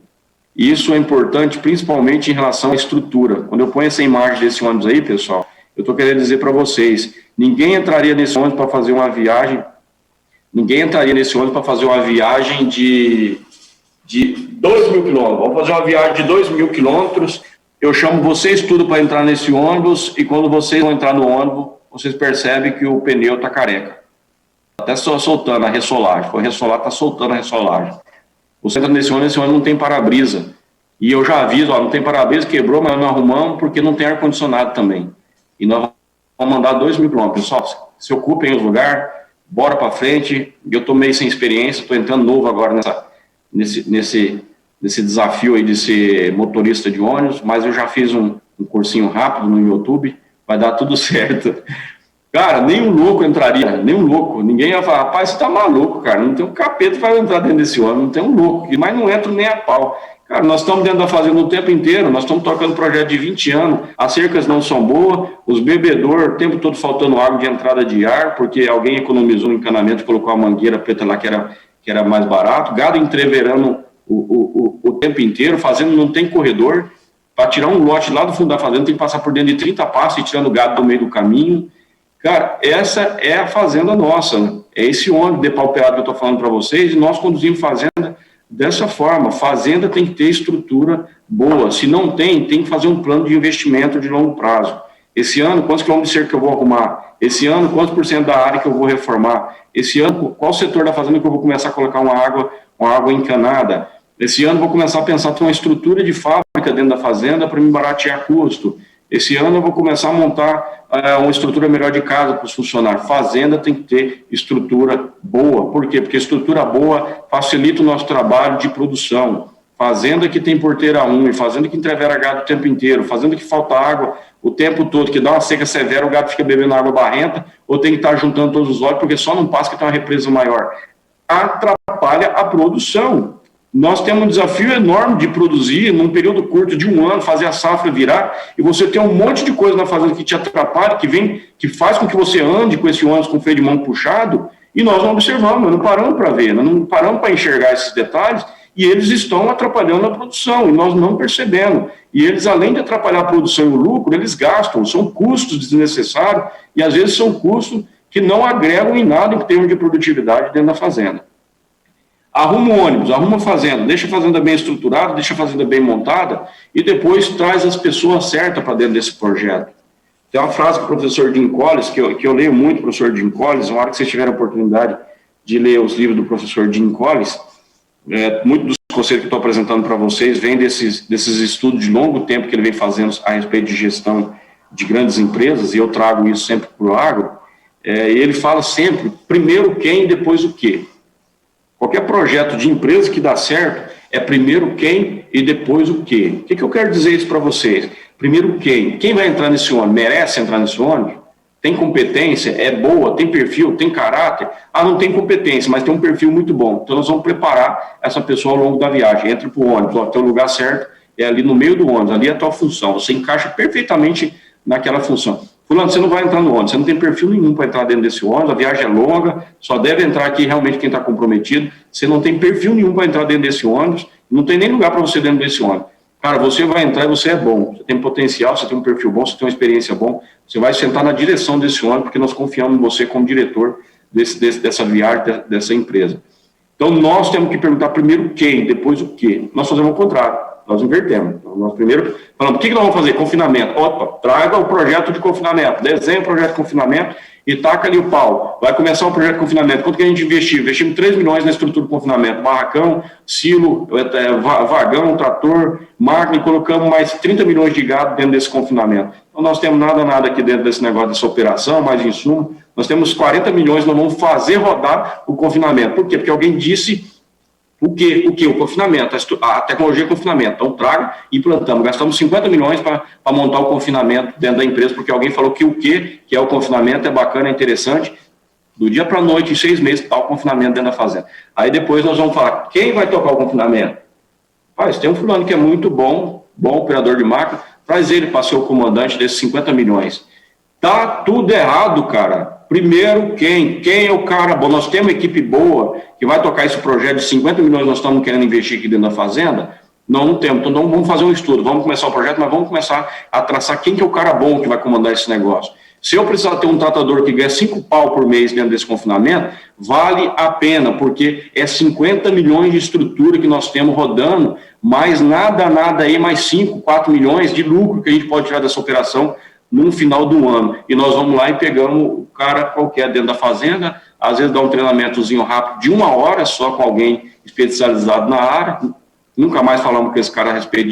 E isso é importante, principalmente em relação à estrutura. Quando eu ponho essa imagem desse ônibus aí, pessoal, eu estou querendo dizer para vocês, ninguém entraria nesse ônibus para fazer uma viagem, de 2.000 quilômetros. Vamos fazer uma viagem de 2.000 quilômetros. Eu chamo vocês tudo para entrar nesse ônibus e quando vocês vão entrar no ônibus, vocês percebem que o pneu está careca. Até só soltando a ressolagem. Foi ressolar, está soltando a ressolagem. Você entra nesse ônibus não tem para-brisa. E eu já aviso, não tem para-brisa, quebrou, mas não arrumamos porque não tem ar-condicionado também. E nós vamos mandar 2.000 quilômetros. Pessoal, se ocupem os lugares, bora para frente. Eu estou meio sem experiência, estou entrando novo agora nesse desafio aí de ser motorista de ônibus, mas eu já fiz um cursinho rápido no YouTube, vai dar tudo certo. Cara, nem um louco entraria, nem um louco. Ninguém ia falar, rapaz, você tá maluco, cara, não tem um capeta que vai entrar dentro desse ônibus, não tem um louco, mas não entra nem a pau. Cara, nós estamos dentro da fazenda o tempo inteiro, nós estamos tocando projeto de 20 anos, as cercas não são boas, os bebedouros, o tempo todo faltando água de entrada de ar, porque alguém economizou no encanamento e colocou a mangueira preta lá que era mais barato, gado entreverando o tempo inteiro, fazendo não tem corredor, para tirar um lote lá do fundo da fazenda tem que passar por dentro de 30 passos e tirando o gado do meio do caminho. Cara, essa é a fazenda nossa, né? É esse ônibus depauperado que eu estou falando para vocês, e nós conduzimos fazenda dessa forma. Fazenda tem que ter estrutura boa, se não tem que fazer um plano de investimento de longo prazo. Esse ano, quantos quilômetros de cerca que eu vou arrumar? Esse ano, quantos % da área que eu vou reformar? Esse ano, qual setor da fazenda que eu vou começar a colocar uma água encanada? Esse ano, eu vou começar a pensar em uma estrutura de fábrica dentro da fazenda para me baratear custo. Esse ano, eu vou começar a montar uma estrutura melhor de casa para os funcionários. Fazenda tem que ter estrutura boa. Por quê? Porque estrutura boa facilita o nosso trabalho de produção. Fazenda que tem porteira úmida, fazenda que entrevera gado o tempo inteiro, fazenda que falta água o tempo todo, que dá uma seca severa, o gado fica bebendo água barrenta, ou tem que estar juntando todos os olhos, porque só não passa que tem uma represa maior. Atrapalha a produção. Nós temos um desafio enorme de produzir, num período curto de 1 ano, fazer a safra virar, e você tem um monte de coisa na fazenda que te atrapalha, que faz com que você ande com esse ônibus com o freio de mão puxado, e nós não observamos, nós não paramos para ver, nós não paramos para enxergar esses detalhes, e eles estão atrapalhando a produção, e nós não percebemos. E eles, além de atrapalhar a produção e o lucro, eles gastam, são custos desnecessários, e às vezes são custos que não agregam em nada em termos de produtividade dentro da fazenda. Arruma o ônibus, arruma a fazenda, deixa a fazenda bem estruturada, deixa a fazenda bem montada e depois traz as pessoas certas para dentro desse projeto. Tem uma frase do professor Jim Collins, que eu leio muito, professor Jim Collins, na hora que vocês tiverem a oportunidade de ler os livros do professor Jim Collins, muito dos conselhos que eu estou apresentando para vocês vem desses estudos de longo tempo que ele vem fazendo a respeito de gestão de grandes empresas, e eu trago isso sempre para o agro. Ele fala sempre, primeiro quem, depois o quê. Qualquer projeto de empresa que dá certo é primeiro quem e depois o quê. O que eu quero dizer isso para vocês? Primeiro quem? Quem vai entrar nesse ônibus? Merece entrar nesse ônibus? Tem competência? É boa? Tem perfil? Tem caráter? Não tem competência, mas tem um perfil muito bom. Então nós vamos preparar essa pessoa ao longo da viagem. Entra para o ônibus, tem o lugar certo, é ali no meio do ônibus, ali é a tua função. Você encaixa perfeitamente naquela função. Fulano, você não vai entrar no ônibus, você não tem perfil nenhum para entrar dentro desse ônibus, a viagem é longa, só deve entrar aqui realmente quem está comprometido, você não tem perfil nenhum para entrar dentro desse ônibus, não tem nem lugar para você dentro desse ônibus. Cara, você vai entrar e você é bom, você tem potencial, você tem um perfil bom, você tem uma experiência bom, você vai sentar na direção desse ônibus, porque nós confiamos em você como diretor dessa viagem, dessa empresa. Então, nós temos que perguntar primeiro quem, depois o quê. Nós fazemos o contrário. Nós invertemos. Então, nós primeiro falamos, o que nós vamos fazer? Confinamento. Opa, traga o projeto de confinamento, desenha o projeto de confinamento e taca ali o pau. Vai começar o projeto de confinamento. Quanto que a gente investiu? Investimos 3 milhões na estrutura de confinamento. Barracão, silo, vagão, trator, máquina, e colocamos mais 30 milhões de gado dentro desse confinamento. Então, nós temos nada aqui dentro desse negócio, dessa operação, mais insumo. Nós temos 40 milhões, nós vamos fazer rodar o confinamento. Por quê? Porque alguém disse o quê? O confinamento, a tecnologia de confinamento. Então, traga e implantamos. Gastamos 50 milhões para montar o confinamento dentro da empresa, porque alguém falou que o quê? Que é o confinamento, é bacana, é interessante. Do dia para a noite, em 6 meses, está o confinamento dentro da fazenda. Aí depois nós vamos falar, quem vai tocar o confinamento? Tem um fulano que é muito bom operador de máquina, traz ele para ser o comandante desses 50 milhões. Tá tudo errado, cara. Primeiro, quem? Quem é o cara bom? Nós temos uma equipe boa que vai tocar esse projeto de 50 milhões que nós estamos querendo investir aqui dentro da fazenda? Não temos. Então, vamos fazer um estudo. Vamos começar o projeto, mas vamos começar a traçar quem que é o cara bom que vai comandar esse negócio. Se eu precisar ter um tratador que ganha 5 pau por mês dentro desse confinamento, vale a pena, porque é 50 milhões de estrutura que nós temos rodando, mais nada aí, mais 5, 4 milhões de lucro que a gente pode tirar dessa operação no final do ano. E nós vamos lá e pegamos o cara qualquer dentro da fazenda, às vezes dá um treinamentozinho rápido de 1 hora só com alguém especializado na área, nunca mais falamos com esse cara a respeito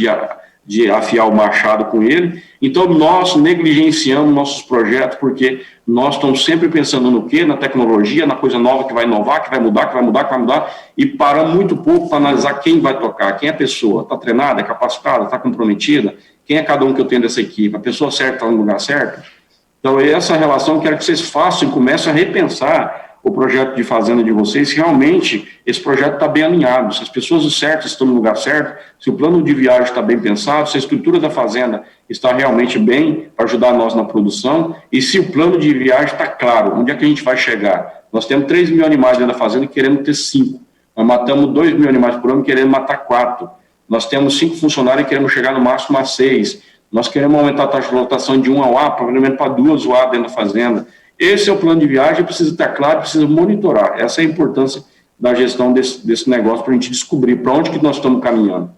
de afiar o machado com ele. Então, nós negligenciamos nossos projetos, porque nós estamos sempre pensando no quê? Na tecnologia, na coisa nova que vai inovar, que vai mudar, e paramos muito pouco para analisar quem vai tocar, quem é a pessoa, está treinada, é capacitada, está comprometida, quem é cada um que eu tenho dessa equipe, a pessoa certa está no lugar certo. Então, essa relação eu quero que vocês façam e comecem a repensar o projeto de fazenda de vocês, se realmente esse projeto está bem alinhado, se as pessoas certas estão no lugar certo, se o plano de viagem está bem pensado, se a estrutura da fazenda está realmente bem para ajudar nós na produção, e se o plano de viagem está claro, onde é que a gente vai chegar. Nós temos 3 mil animais dentro da fazenda e queremos ter 5. Nós matamos 2 mil animais por ano e queremos matar 4. Nós temos 5 funcionários e queremos chegar no máximo a 6. Nós queremos aumentar a taxa de lotação de 1 UA, provavelmente para 2 UA dentro da fazenda. Esse é o plano de viagem, precisa estar claro, precisa monitorar. Essa é a importância da gestão desse negócio para a gente descobrir para onde que nós estamos caminhando.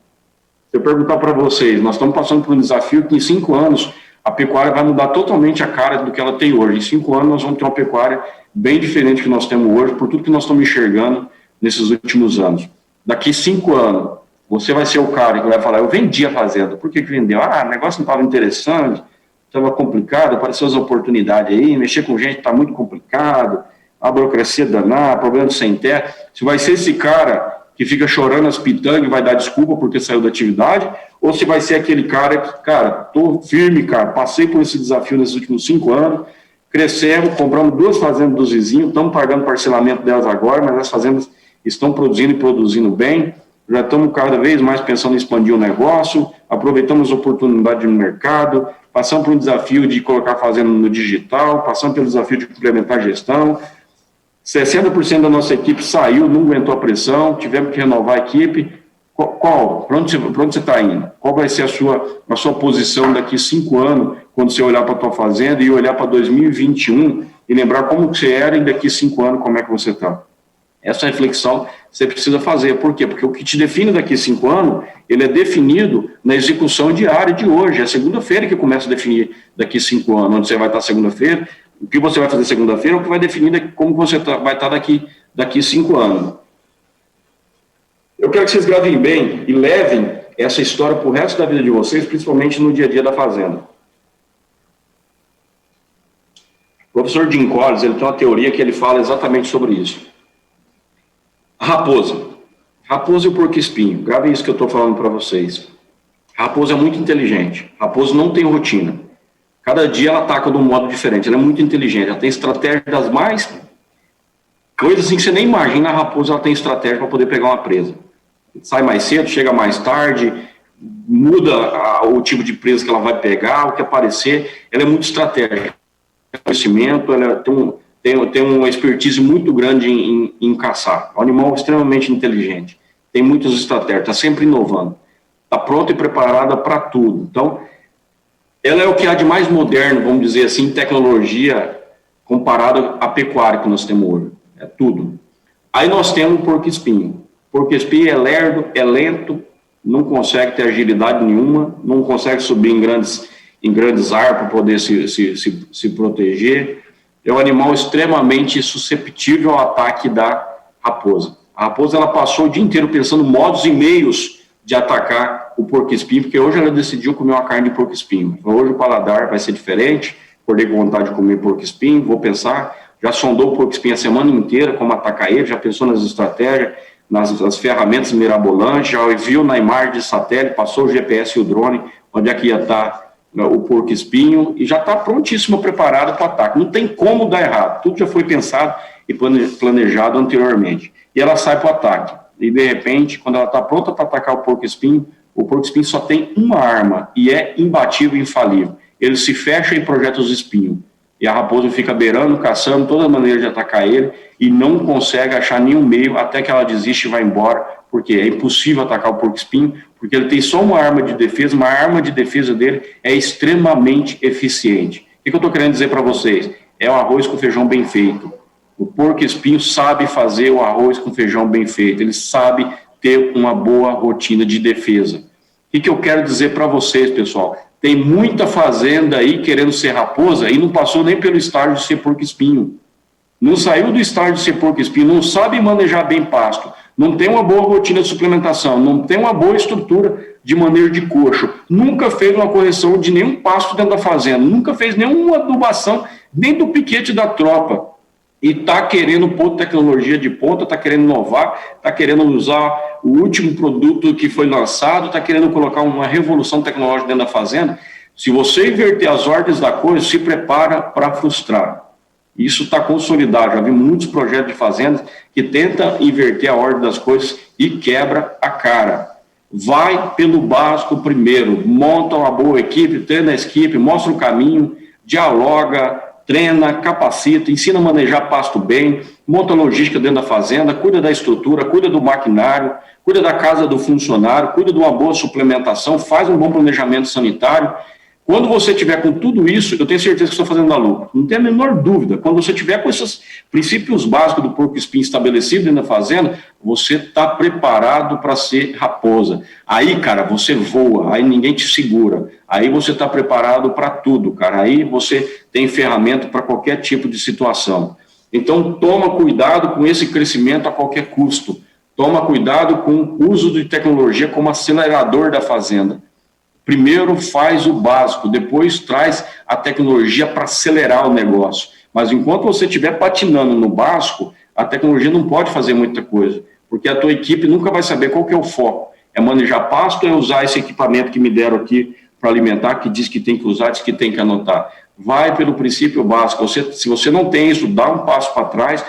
Se eu perguntar para vocês, nós estamos passando por um desafio que em 5 anos a pecuária vai mudar totalmente a cara do que ela tem hoje. Em 5 anos nós vamos ter uma pecuária bem diferente do que nós temos hoje, por tudo que nós estamos enxergando nesses últimos anos. Daqui 5 anos, você vai ser o cara que vai falar, eu vendi a fazenda. Por que vendeu? O negócio não estava interessante, estava complicado, apareceu as oportunidades aí, mexer com gente está muito complicado, a burocracia danada, problema sem terra. Se vai ser esse cara que fica chorando as pitangas e vai dar desculpa porque saiu da atividade, ou se vai ser aquele cara que, cara, estou firme, cara, passei por esse desafio nesses últimos 5 anos, crescemos, compramos 2 fazendas dos vizinhos, estamos pagando parcelamento delas agora, mas as fazendas estão produzindo e produzindo bem, já estamos cada vez mais pensando em expandir o negócio, aproveitamos as oportunidades no mercado, passamos por um desafio de colocar a fazenda no digital, passamos pelo desafio de complementar a gestão, 60% da nossa equipe saiu, não aguentou a pressão, tivemos que renovar a equipe. Para onde você está indo? Qual vai ser a sua posição daqui 5 anos, quando você olhar para a tua fazenda e olhar para 2021 e lembrar como que você era e daqui 5 anos como é que você está. Essa reflexão você precisa fazer. Por quê? Porque o que te define daqui 5 anos, ele é definido na execução diária de hoje. É segunda-feira que começa a definir daqui 5 anos, onde você vai estar segunda-feira, o que você vai fazer segunda-feira, é o que vai definir como você vai estar daqui 5 anos. Eu quero que vocês gravem bem e levem essa história para o resto da vida de vocês, principalmente no dia a dia da fazenda. O professor Jim Collins, ele tem uma teoria que ele fala exatamente sobre isso. A raposa. Raposa e o porco-espinho. Gravem isso que eu estou falando para vocês. A raposa é muito inteligente. A raposa não tem rotina. Cada dia ela ataca de um modo diferente. Ela é muito inteligente. Ela tem estratégia das mais... coisas assim que você nem imagina. A raposa ela tem estratégia para poder pegar uma presa. Sai mais cedo, chega mais tarde, muda o tipo de presa que ela vai pegar, o que aparecer. Ela é muito estratégica. Conhecimento, ela tem uma expertise muito grande em caçar. É um animal extremamente inteligente. Tem muitas estratégias, está sempre inovando. Está pronta e preparada para tudo. Então, ela é o que há de mais moderno, vamos dizer assim, em tecnologia comparado à pecuária que nós temos hoje. É tudo. Aí nós temos o porco-espinho. O porco-espinho é lerdo, é lento, não consegue ter agilidade nenhuma, não consegue subir em grandes árvores para poder se proteger. É um animal extremamente susceptível ao ataque da raposa. A raposa ela passou o dia inteiro pensando modos e meios de atacar o porco-espinho, porque hoje ela decidiu comer uma carne de porco-espinho. Hoje o paladar vai ser diferente, acordei com vontade de comer porco-espinho, vou pensar, já sondou o porco-espinho a semana inteira, como atacar ele, já pensou nas estratégias, nas ferramentas mirabolantes, já viu na imagem de satélite, passou o GPS e o drone, onde é que ia estar o porco-espinho, e já está prontíssimo, preparado para o ataque. Não tem como dar errado, tudo já foi pensado e planejado anteriormente. E ela sai para o ataque. E, de repente, quando ela está pronta para atacar o porco-espinho só tem uma arma, e é imbatível e infalível. Ele se fecha e projeta os espinhos. E a raposa fica beirando, caçando, toda maneira de atacar ele, e não consegue achar nenhum meio, até que ela desiste e vai embora, porque é impossível atacar o porco-espinho, porque ele tem só uma arma de defesa, uma arma de defesa dele é extremamente eficiente. O que eu estou querendo dizer para vocês? É o arroz com feijão bem feito. O porco-espinho sabe fazer o arroz com feijão bem feito, ele sabe ter uma boa rotina de defesa. O que eu quero dizer para vocês, pessoal? Tem muita fazenda aí querendo ser raposa e não passou nem pelo estágio de ser porco-espinho. Não saiu do estágio de ser porco-espinho, não sabe manejar bem pasto, não tem uma boa rotina de suplementação, não tem uma boa estrutura de manejo de coxo, nunca fez uma correção de nenhum pasto dentro da fazenda, nunca fez nenhuma adubação, nem do piquete da tropa. E está querendo pôr tecnologia de ponta, está querendo inovar, está querendo usar o último produto que foi lançado, está querendo colocar uma revolução tecnológica dentro da fazenda. Se você inverter as ordens da coisa, se prepara para frustrar. Isso está consolidado, já vi muitos projetos de fazendas que tentam inverter a ordem das coisas e quebra a cara. Vai pelo básico primeiro, monta uma boa equipe, treina a equipe, mostra o caminho, dialoga, treina, capacita, ensina a manejar pasto bem, monta logística dentro da fazenda, cuida da estrutura, cuida do maquinário, cuida da casa do funcionário, cuida de uma boa suplementação, faz um bom planejamento sanitário. Quando você tiver com tudo isso, eu tenho certeza que estou fazendo a lucro. Não tem a menor dúvida. Quando você tiver com esses princípios básicos do porco-espinho estabelecido dentro da fazenda, você está preparado para ser raposa. Aí, cara, você voa, aí ninguém te segura. Aí você está preparado para tudo, cara. Aí você tem ferramenta para qualquer tipo de situação. Então, toma cuidado com esse crescimento a qualquer custo. Toma cuidado com o uso de tecnologia como acelerador da fazenda. Primeiro faz o básico, depois traz a tecnologia para acelerar o negócio. Mas enquanto você estiver patinando no básico, a tecnologia não pode fazer muita coisa, porque a tua equipe nunca vai saber qual que é o foco. É manejar pasto, é usar esse equipamento que me deram aqui para alimentar, que diz que tem que usar, diz que tem que anotar. Vai pelo princípio básico. Se você não tem isso, dá um passo para trás,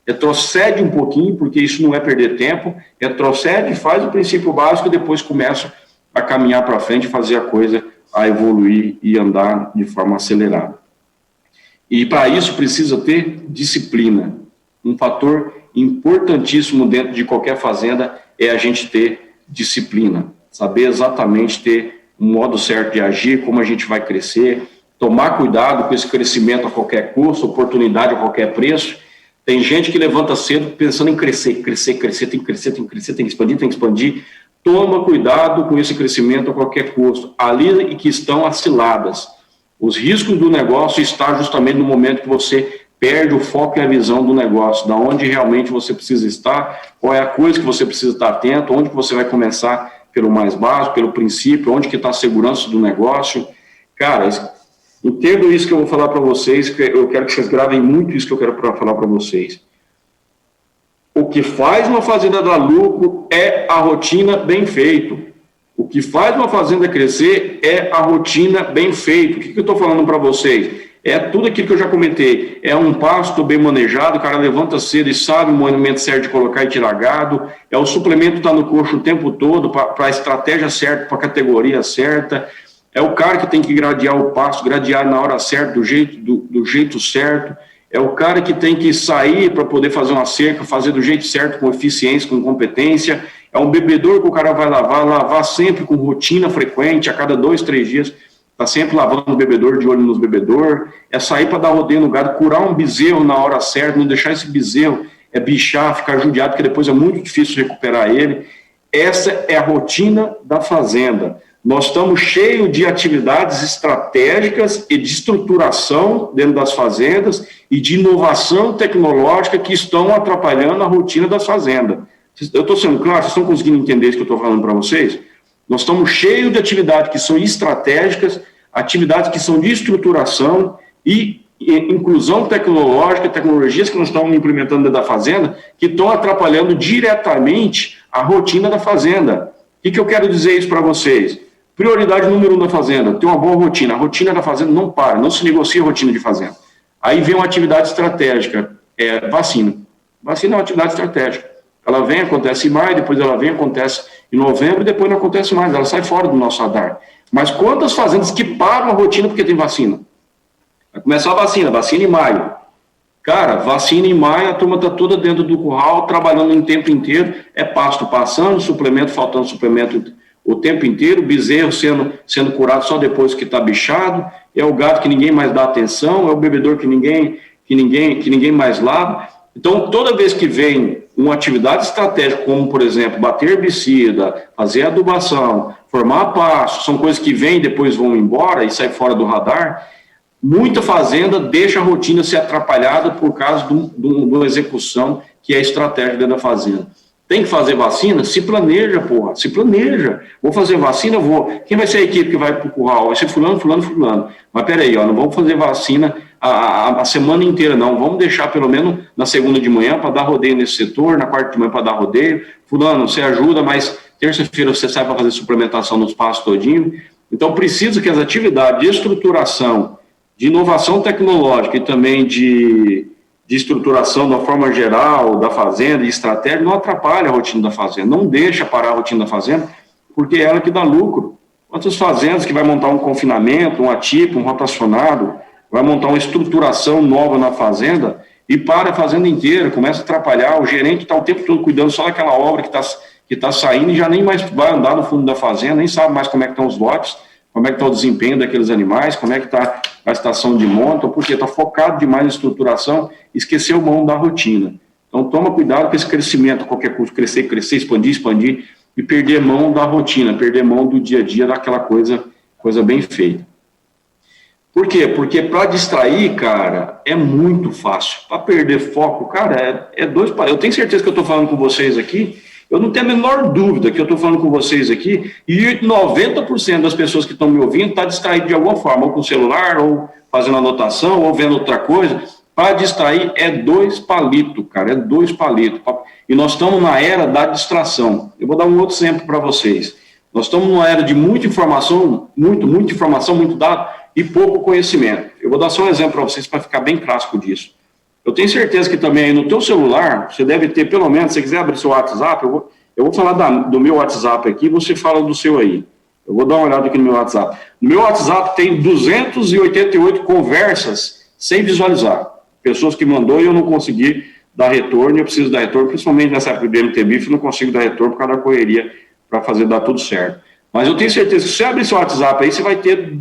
retrocede um pouquinho, porque isso não é perder tempo, retrocede, faz o princípio básico e depois começa a caminhar para frente, fazer a coisa a evoluir e andar de forma acelerada. E para isso precisa ter disciplina. Um fator importantíssimo dentro de qualquer fazenda é a gente ter disciplina, saber exatamente ter um modo certo de agir, como a gente vai crescer, tomar cuidado com esse crescimento a qualquer custo, oportunidade a qualquer preço. Tem gente que levanta cedo pensando em crescer, tem que crescer, tem que expandir. Toma cuidado com esse crescimento a qualquer custo. Ali que estão as ciladas. Os riscos do negócio estão justamente no momento que você perde o foco e a visão do negócio, da onde realmente você precisa estar, qual é a coisa que você precisa estar atento, onde que você vai começar pelo mais básico, pelo princípio, onde que está a segurança do negócio. Cara, entendo isso que eu vou falar para vocês, que eu quero que vocês gravem muito isso que eu quero falar para vocês. O que faz uma fazenda dar lucro é a rotina bem feito. O que faz uma fazenda crescer é a rotina bem feita. O que eu estou falando para vocês? É tudo aquilo que eu já comentei. É um pasto bem manejado, o cara levanta cedo e sabe o momento certo de colocar e tirar gado. É o suplemento estar no coxo o tempo todo, para a estratégia certa, para a categoria certa. É o cara que tem que gradear o pasto, gradear na hora certa, do jeito certo. É o cara que tem que sair para poder fazer uma cerca, fazer do jeito certo, com eficiência, com competência. É um bebedor que o cara vai lavar sempre com rotina frequente, a cada 2, 3 dias, está sempre lavando o bebedor, de olho nos bebedor. É sair para dar rodeio no gado, curar um bezerro na hora certa, não deixar esse bezerro bichar, ficar judiado, porque depois é muito difícil recuperar ele. Essa é a rotina da fazenda. Nós estamos cheios de atividades estratégicas e de estruturação dentro das fazendas e de inovação tecnológica que estão atrapalhando a rotina das fazendas. Eu estou sendo claro? Vocês estão conseguindo entender isso que eu estou falando para vocês? Nós estamos cheios de atividades que são estratégicas, atividades que são de estruturação e inclusão tecnológica, tecnologias que nós estamos implementando dentro da fazenda, que estão atrapalhando diretamente a rotina da fazenda. O que eu quero dizer isso para vocês? Prioridade número 1 da fazenda, ter uma boa rotina. A rotina da fazenda não para, não se negocia a rotina de fazenda. Aí vem uma atividade estratégica, vacina. Vacina é uma atividade estratégica. Ela vem, acontece em maio, depois ela vem, acontece em novembro, e depois não acontece mais, ela sai fora do nosso radar. Mas quantas fazendas que param a rotina porque tem vacina? Vai começar a vacina em maio. Cara, vacina em maio, a turma está toda dentro do curral, trabalhando o tempo inteiro, é pasto passando, suplemento, faltando suplemento o tempo inteiro, bezerro sendo curado só depois que está bichado, é o gato que ninguém mais dá atenção, é o bebedor que ninguém mais lava. Então, toda vez que vem uma atividade estratégica, como, por exemplo, bater herbicida, fazer adubação, formar pasto, são coisas que vêm e depois vão embora e saem fora do radar, muita fazenda deixa a rotina ser atrapalhada por causa de uma execução que é estratégia dentro da fazenda. Tem que fazer vacina? Se planeja, porra, se planeja. Vou fazer vacina, vou. Quem vai ser a equipe que vai para o curral? Vai ser fulano. Mas peraí, não vamos fazer vacina a semana inteira, não. Vamos deixar pelo menos na segunda de manhã para dar rodeio nesse setor, na quarta de manhã para dar rodeio. Fulano, você ajuda, mas terça-feira você sai para fazer suplementação nos pastos todinho. Então, precisa que as atividades de estruturação, de inovação tecnológica e também de estruturação da forma geral da fazenda e estratégia não atrapalha a rotina da fazenda, não deixa parar a rotina da fazenda, porque é ela que dá lucro. Quantas fazendas que vai montar um confinamento, um atipo, um rotacionado, vai montar uma estruturação nova na fazenda e para a fazenda inteira, começa a atrapalhar, o gerente está o tempo todo cuidando só daquela obra que tá saindo e já nem mais vai andar no fundo da fazenda, nem sabe mais como é que estão os lotes, como é que está o desempenho daqueles animais, como é que está a estação de monta, porque está focado demais na estruturação, esqueceu mão da rotina. Então, toma cuidado com esse crescimento, qualquer custo, crescer, expandir, e perder mão da rotina, perder mão do dia a dia daquela coisa bem feita. Por quê? Porque para distrair, cara, é muito fácil. Para perder foco, cara, eu tenho certeza que eu estou falando com vocês aqui, eu não tenho a menor dúvida que eu estou falando com vocês aqui, e 90% das pessoas que estão me ouvindo está distraído de alguma forma, ou com o celular, ou fazendo anotação, ou vendo outra coisa. Para distrair é 2 palitos, cara, é 2 palitos. E nós estamos na era da distração. Eu vou dar um outro exemplo para vocês. Nós estamos numa era de muita informação, muita informação, muito dado, e pouco conhecimento. Eu vou dar só um exemplo para vocês para ficar bem clássico disso. Eu tenho certeza que também aí no teu celular, você deve ter pelo menos, se você quiser abrir seu WhatsApp, eu vou falar do meu WhatsApp aqui, você fala do seu aí. Eu vou dar uma olhada aqui no meu WhatsApp. No meu WhatsApp tem 288 conversas sem visualizar. Pessoas que mandou e eu não consegui dar retorno, eu preciso dar retorno, principalmente nessa época do MTBIF, eu não consigo dar retorno por causa da correria para fazer dar tudo certo. Mas eu tenho certeza que se você abrir seu WhatsApp aí, você vai ter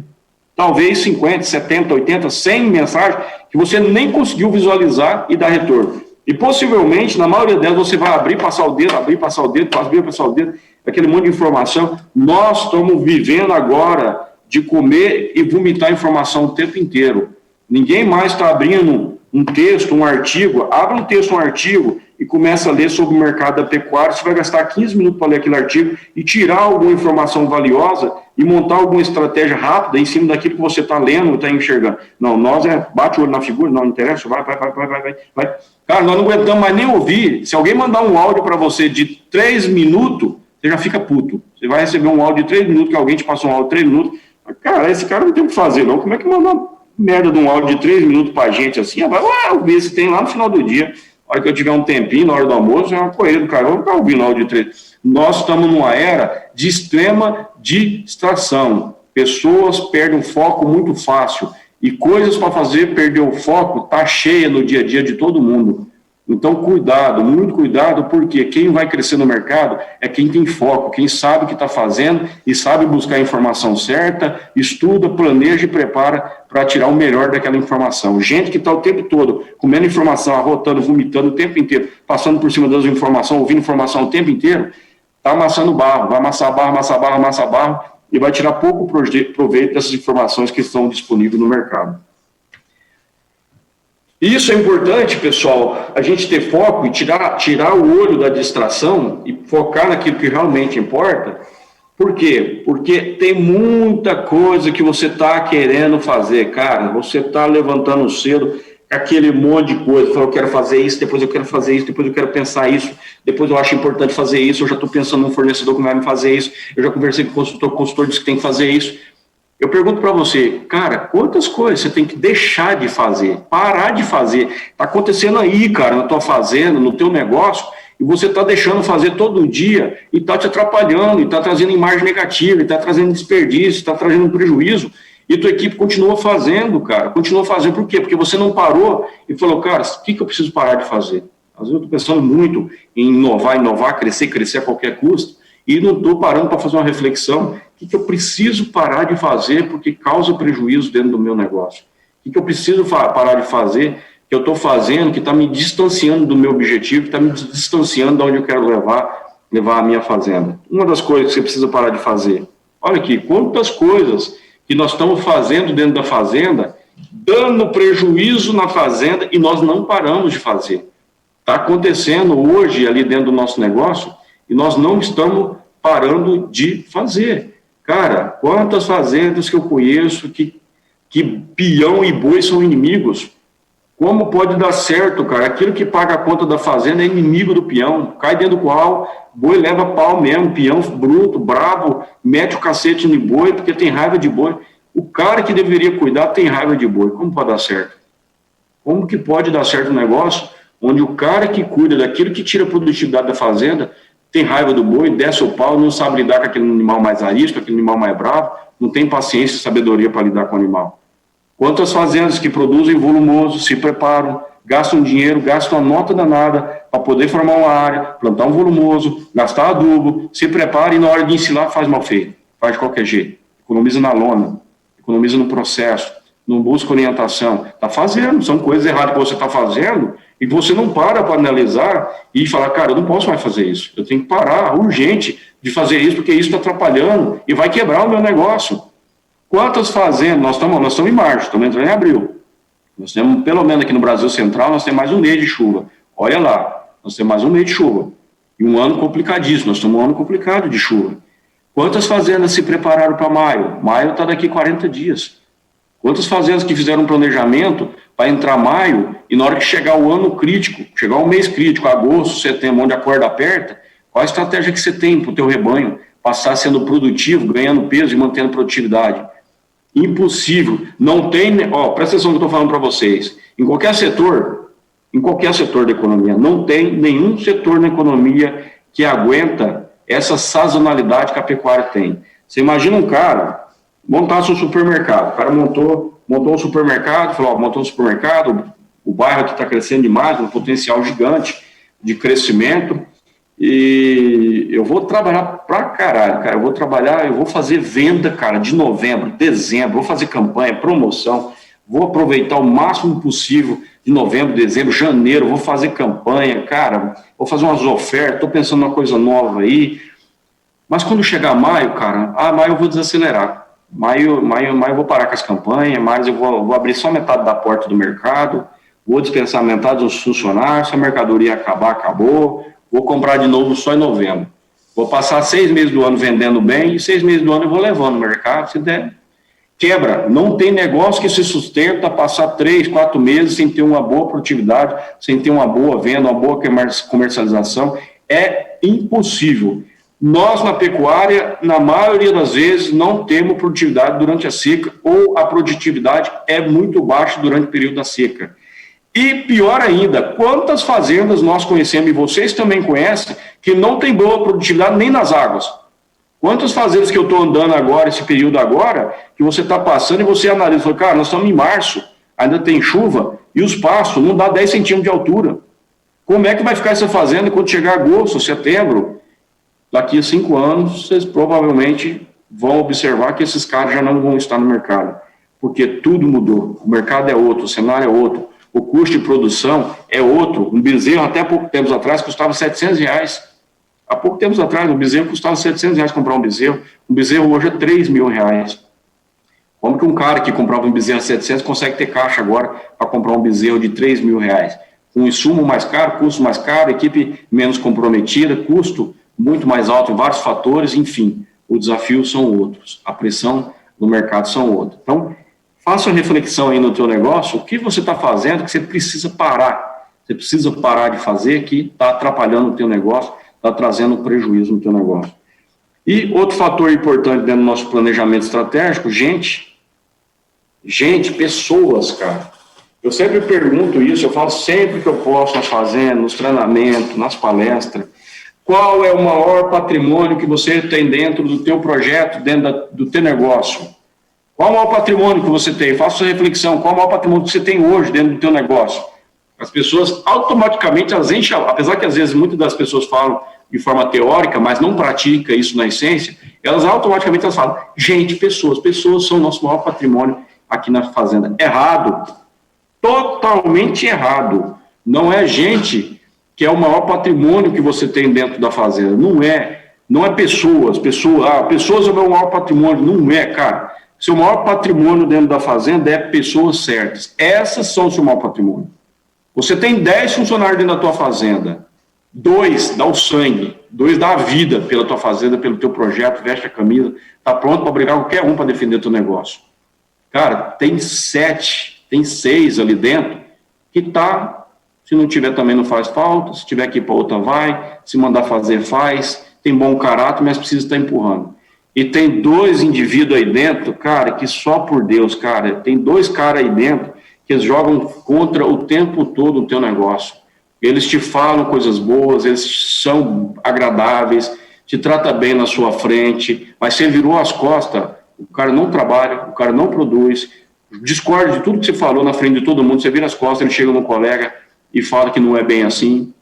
talvez 50, 70, 80, 100 mensagens que você nem conseguiu visualizar e dar retorno. E possivelmente, na maioria delas, você vai abrir, passar o dedo, abrir, passar o dedo, abrir, passar o dedo, aquele monte de informação. Nós estamos vivendo agora de comer e vomitar informação o tempo inteiro. Ninguém mais está abrindo um texto, um artigo, abre um texto, um artigo e começa a ler sobre o mercado da pecuária. Você vai gastar 15 minutos para ler aquele artigo e tirar alguma informação valiosa e montar alguma estratégia rápida em cima daquilo que você está lendo, está enxergando. Não, nós bate o olho na figura, não interessa, vai. Cara, nós não aguentamos mais nem ouvir. Se alguém mandar um áudio para você de 3 minutos, você já fica puto. Você vai receber um áudio de 3 minutos, que alguém te passou um áudio de 3 minutos. Cara, esse cara não tem o que fazer, não. Como é que manda uma merda de um áudio de 3 minutos pra gente assim? Vai ver se tem lá no final do dia. A hora que eu tiver um tempinho, na hora do almoço, é uma corrida do cara. Eu vou ficar ouvindo áudio de 3. Nós estamos numa era de extrema distração. Pessoas perdem o foco muito fácil. E coisas para fazer perder o foco tá cheia no dia a dia de todo mundo. Então, cuidado, muito cuidado, porque quem vai crescer no mercado é quem tem foco, quem sabe o que está fazendo e sabe buscar a informação certa, estuda, planeja e prepara para tirar o melhor daquela informação. Gente que está o tempo todo comendo informação, arrotando, vomitando o tempo inteiro, passando por cima das informações, ouvindo informação o tempo inteiro, está amassando barro, vai amassar barro, e vai tirar pouco proveito dessas informações que estão disponíveis no mercado. Isso é importante, pessoal, a gente ter foco e tirar o olho da distração e focar naquilo que realmente importa. Por quê? Porque tem muita coisa que você está querendo fazer, cara. Você está levantando cedo aquele monte de coisa. Fala, eu quero fazer isso, depois eu quero fazer isso, depois eu quero pensar isso, depois eu acho importante fazer isso, eu já estou pensando num fornecedor que vai me fazer isso, eu já conversei com o consultor disse que tem que fazer isso. Eu pergunto para você, cara, quantas coisas você tem que deixar de fazer, parar de fazer? Está acontecendo aí, cara, na tua fazenda, no teu negócio, e você está deixando fazer todo dia e está te atrapalhando, e está trazendo imagem negativa, e está trazendo desperdício, está trazendo prejuízo, e tua equipe continua fazendo, cara, continua fazendo. Por quê? Porque você não parou e falou, cara, o que eu preciso parar de fazer? Às vezes eu estou pensando muito em inovar, crescer a qualquer custo, e não estou parando para fazer uma reflexão. O que eu preciso parar de fazer porque causa prejuízo dentro do meu negócio? O que eu preciso parar de fazer, que eu estou fazendo, que está me distanciando do meu objetivo, que está me distanciando de onde eu quero levar a minha fazenda? Uma das coisas que você precisa parar de fazer. Olha aqui, quantas coisas que nós estamos fazendo dentro da fazenda, dando prejuízo na fazenda e nós não paramos de fazer. Está acontecendo hoje ali dentro do nosso negócio e nós não estamos parando de fazer. Cara, quantas fazendas que eu conheço que peão e boi são inimigos? Como pode dar certo, cara? Aquilo que paga a conta da fazenda é inimigo do peão. Cai dentro do qual, boi leva pau mesmo, peão bruto, bravo, mete o cacete no boi porque tem raiva de boi. O cara que deveria cuidar tem raiva de boi. Como pode dar certo? Como que pode dar certo um negócio onde o cara que cuida daquilo que tira a produtividade da fazenda tem raiva do boi, desce o pau, não sabe lidar com aquele animal mais arisco, aquele animal mais bravo, não tem paciência e sabedoria para lidar com o animal. Quantas fazendas que produzem volumoso, se preparam, gastam dinheiro, gastam a nota danada para poder formar uma área, plantar um volumoso, gastar adubo, se prepara e na hora de ensinar faz mal feito, faz de qualquer jeito. Economiza na lona, economiza no processo, não busca orientação. Está fazendo, são coisas erradas que você está fazendo e você não para analisar e falar, cara, eu não posso mais fazer isso. Eu tenho que parar, urgente, de fazer isso, porque isso está atrapalhando e vai quebrar o meu negócio. Quantas fazendas? Nós estamos em março, estamos entrando em abril. Nós temos, pelo menos aqui no Brasil Central, nós temos mais um mês de chuva. Olha lá, nós temos mais um mês de chuva. E um ano complicadíssimo, nós temos um ano complicado de chuva. Quantas fazendas se prepararam para maio? Maio está daqui 40 dias. Quantas fazendas que fizeram um planejamento para entrar maio e na hora que chegar o ano crítico, chegar o mês crítico, agosto, setembro, onde a corda aperta, qual a estratégia que você tem para o teu rebanho passar sendo produtivo, ganhando peso e mantendo produtividade? Impossível. Não tem, presta atenção no que eu estou falando para vocês. Em qualquer setor da economia, não tem nenhum setor na economia que aguenta essa sazonalidade que a pecuária tem. Você imagina um cara montasse um supermercado. O cara montou um supermercado, falou, montou um supermercado, o bairro aqui está crescendo demais, um potencial gigante de crescimento, E eu vou trabalhar pra caralho, cara. Eu vou fazer venda, cara, de novembro, dezembro, vou fazer campanha, promoção, vou aproveitar o máximo possível de novembro, dezembro, janeiro, vou fazer campanha, cara, vou fazer umas ofertas, tô pensando numa coisa nova aí. Mas quando chegar maio, cara, maio eu vou desacelerar. Maio eu vou parar com as campanhas, mas eu vou abrir só metade da porta do mercado, vou dispensar metade dos funcionários, se a mercadoria acabar, acabou, vou comprar de novo só em novembro. Vou passar 6 meses do ano vendendo bem e 6 meses do ano eu vou levando no mercado, se der. Quebra, não tem negócio que se sustenta passar 3, 4 meses sem ter uma boa produtividade, sem ter uma boa venda, uma boa comercialização, é impossível. Nós, na pecuária, na maioria das vezes, não temos produtividade durante a seca, ou a produtividade é muito baixa durante o período da seca. E pior ainda, quantas fazendas nós conhecemos, e vocês também conhecem, que não tem boa produtividade nem nas águas? Quantas fazendas que eu estou andando agora, esse período agora, que você está passando e você analisa, fala, cara, nós estamos em março, ainda tem chuva, e os pastos não dá 10 centímetros de altura. Como é que vai ficar essa fazenda quando chegar agosto, setembro? Daqui a 5 anos, vocês provavelmente vão observar que esses caras já não vão estar no mercado, porque tudo mudou, o mercado é outro, o cenário é outro, o custo de produção é outro. Um bezerro, até pouco tempo atrás, custava R$700. Há pouco tempo atrás, um bezerro custava R$700 comprar um bezerro hoje é R$3.000. Como que um cara que comprava um bezerro a 700 consegue ter caixa agora para comprar um bezerro de R$3.000? Com insumo mais caro, custo mais caro, equipe menos comprometida, custo muito mais alto em vários fatores, enfim, os desafios são outros, a pressão no mercado são outros. Então, faça uma reflexão aí no teu negócio, o que você está fazendo que você precisa parar. Você precisa parar de fazer que está atrapalhando o teu negócio, está trazendo prejuízo no teu negócio. E outro fator importante dentro do nosso planejamento estratégico, gente, pessoas, cara. Eu sempre pergunto isso, eu falo sempre que eu posso nas fazendas, nos treinamentos, nas palestras, qual é o maior patrimônio que você tem dentro do teu projeto, dentro do teu negócio? Qual é o maior patrimônio que você tem? Faça essa reflexão, qual é o maior patrimônio que você tem hoje dentro do teu negócio? As pessoas automaticamente, apesar que às vezes muitas das pessoas falam de forma teórica, mas não pratica isso na essência, elas automaticamente falam, gente, pessoas são o nosso maior patrimônio aqui na fazenda. Errado, totalmente errado. Não é gente que é o maior patrimônio que você tem dentro da fazenda, não é pessoas é o meu maior patrimônio, não é, cara. Seu maior patrimônio dentro da fazenda é pessoas certas, essas são o seu maior patrimônio. Você tem 10 funcionários dentro da tua fazenda, 2 dá o sangue, 2 dá a vida pela tua fazenda, pelo teu projeto, veste a camisa, está pronto para brigar qualquer um para defender o teu negócio. Cara, tem 7, tem 6 ali dentro que tá, se não tiver também não faz falta, se tiver que ir para outra vai, se mandar fazer faz, tem bom caráter, mas precisa estar empurrando. E tem 2 indivíduos aí dentro, cara, que só por Deus, cara, tem 2 caras aí dentro que eles jogam contra o tempo todo o teu negócio. Eles te falam coisas boas, eles são agradáveis, te trata bem na sua frente, mas você virou as costas, o cara não trabalha, o cara não produz, discorda de tudo que você falou na frente de todo mundo, você vira as costas, ele chega no colega e fala que não é bem assim.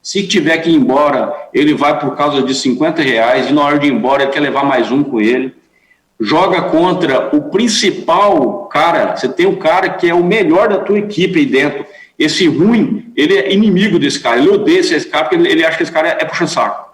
Se tiver que ir embora, ele vai por causa de R$50, e na hora de ir embora ele quer levar mais um com ele. Joga contra o principal cara, você tem um cara que é o melhor da tua equipe aí dentro. Esse ruim, ele é inimigo desse cara, ele odeia esse cara porque ele acha que esse cara é puxa-saco.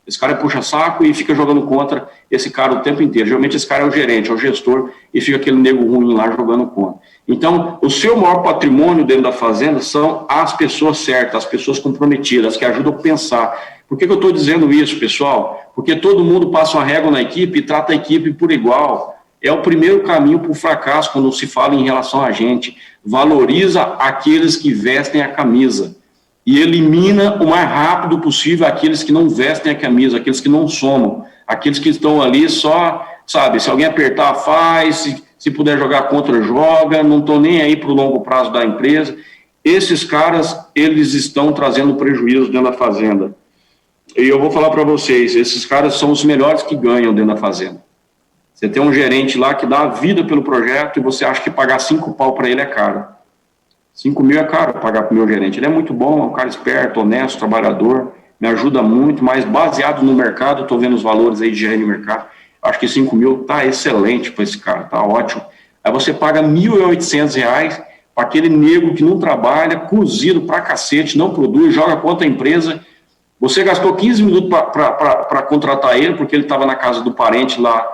Esse cara é puxa-saco e fica jogando contra esse cara o tempo inteiro. Geralmente esse cara é o gerente, é o gestor, e fica aquele nego ruim lá jogando contra. Então, o seu maior patrimônio dentro da fazenda são as pessoas certas, as pessoas comprometidas, as que ajudam a pensar. Por que eu estou dizendo isso, pessoal? Porque todo mundo passa uma régua na equipe e trata a equipe por igual. É o primeiro caminho para o fracasso quando se fala em relação a gente. Valoriza aqueles que vestem a camisa e elimina o mais rápido possível aqueles que não vestem a camisa, aqueles que não somam, aqueles que estão ali só, sabe, se alguém apertar, faz, se puder jogar contra, joga, não estão nem aí para o longo prazo da empresa. Esses caras, eles estão trazendo prejuízo dentro da fazenda. E eu vou falar para vocês, esses caras são os melhores que ganham dentro da fazenda. Você tem um gerente lá que dá a vida pelo projeto e você acha que pagar 5 pau para ele é caro. 5 mil é caro pagar para o meu gerente. Ele é muito bom, é um cara esperto, honesto, trabalhador, me ajuda muito, mas baseado no mercado, estou vendo os valores aí de gerente de mercado, acho que 5 mil tá excelente para esse cara, tá ótimo. Aí você paga R$ 1.800 para aquele nego que não trabalha, cozido pra cacete, não produz, joga contra a empresa. Você gastou 15 minutos para contratar ele, porque ele estava na casa do parente lá,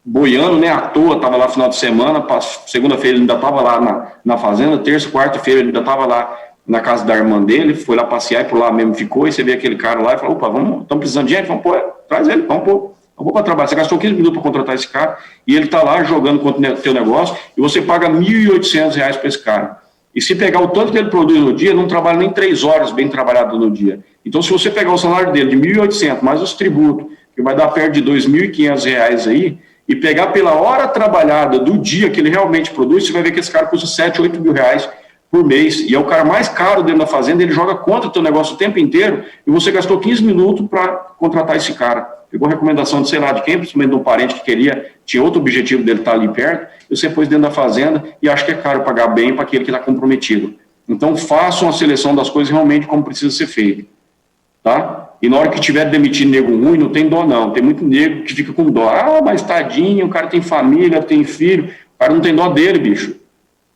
boiando, né, à toa, estava lá no final de semana, segunda-feira ele ainda estava lá na fazenda, terça, quarta-feira ele ainda estava lá na casa da irmã dele, foi lá passear e por lá mesmo ficou, e você vê aquele cara lá e falou, opa, estamos precisando de gente, vamos pôr, traz ele, vamos pôr para trabalhar. Você gastou 15 minutos para contratar esse cara, e ele está lá jogando contra o teu negócio, e você paga R$ 1.800 para esse cara. E se pegar o tanto que ele produz no dia, não trabalha nem 3 horas bem trabalhado no dia. Então, se você pegar o salário dele de 1.800, mais os tributos, que vai dar perto de R$ 2.500 aí, e pegar pela hora trabalhada do dia que ele realmente produz, você vai ver que esse cara custa 7, 8 mil reais por mês. E é o cara mais caro dentro da fazenda, ele joga contra o teu negócio o tempo inteiro, e você gastou 15 minutos para contratar esse cara. Pegou recomendação de sei lá de quem, principalmente de um parente que tinha outro objetivo dele estar ali perto, e você pôs dentro da fazenda, e acha que é caro pagar bem para aquele que está comprometido. Então, façam a seleção das coisas realmente como precisa ser feito. Tá? E na hora que tiver demitido nego ruim, não tem dó não, tem muito nego que fica com dó, mas tadinho, o cara tem família, tem filho, o cara não tem dó dele, bicho,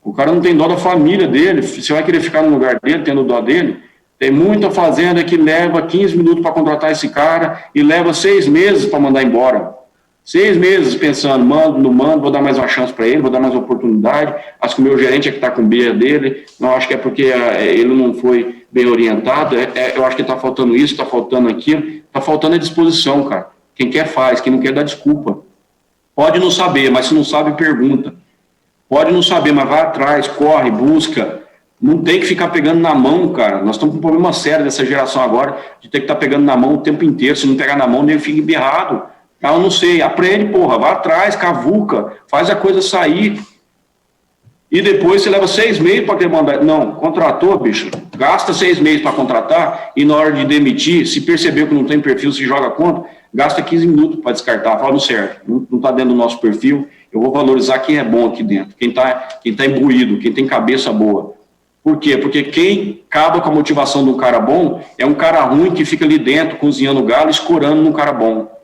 o cara não tem dó da família dele, você vai querer ficar no lugar dele, tendo dó dele? Tem muita fazenda que leva 15 minutos para contratar esse cara e leva 6 meses para mandar embora, 6 meses pensando, mando, não mando, vou dar mais uma chance para ele, vou dar mais uma oportunidade, acho que o meu gerente é que está com birra dele, não, acho que é porque ele não foi bem orientado, eu acho que está faltando isso, está faltando aquilo, está faltando a disposição, cara. Quem quer faz, quem não quer dá desculpa. Pode não saber, mas se não sabe, pergunta. Pode não saber, mas vai atrás, corre, busca. Não tem que ficar pegando na mão, cara. Nós estamos com um problema sério dessa geração agora, de ter que estar pegando na mão o tempo inteiro. Se não pegar na mão, nem fica embirrado. Eu não sei, aprende, porra, vai atrás, cavuca, faz a coisa sair. E depois você leva 6 meses para querer mandar. Não, contratou, bicho, gasta 6 meses para contratar e na hora de demitir, se percebeu que não tem perfil, se joga contra, gasta 15 minutos para descartar. Fala, não certo, não está dentro do nosso perfil, eu vou valorizar quem é bom aqui dentro, quem tá imbuído, quem tem cabeça boa. Por quê? Porque quem acaba com a motivação de um cara bom é um cara ruim que fica ali dentro, cozinhando galo, escorando num cara bom.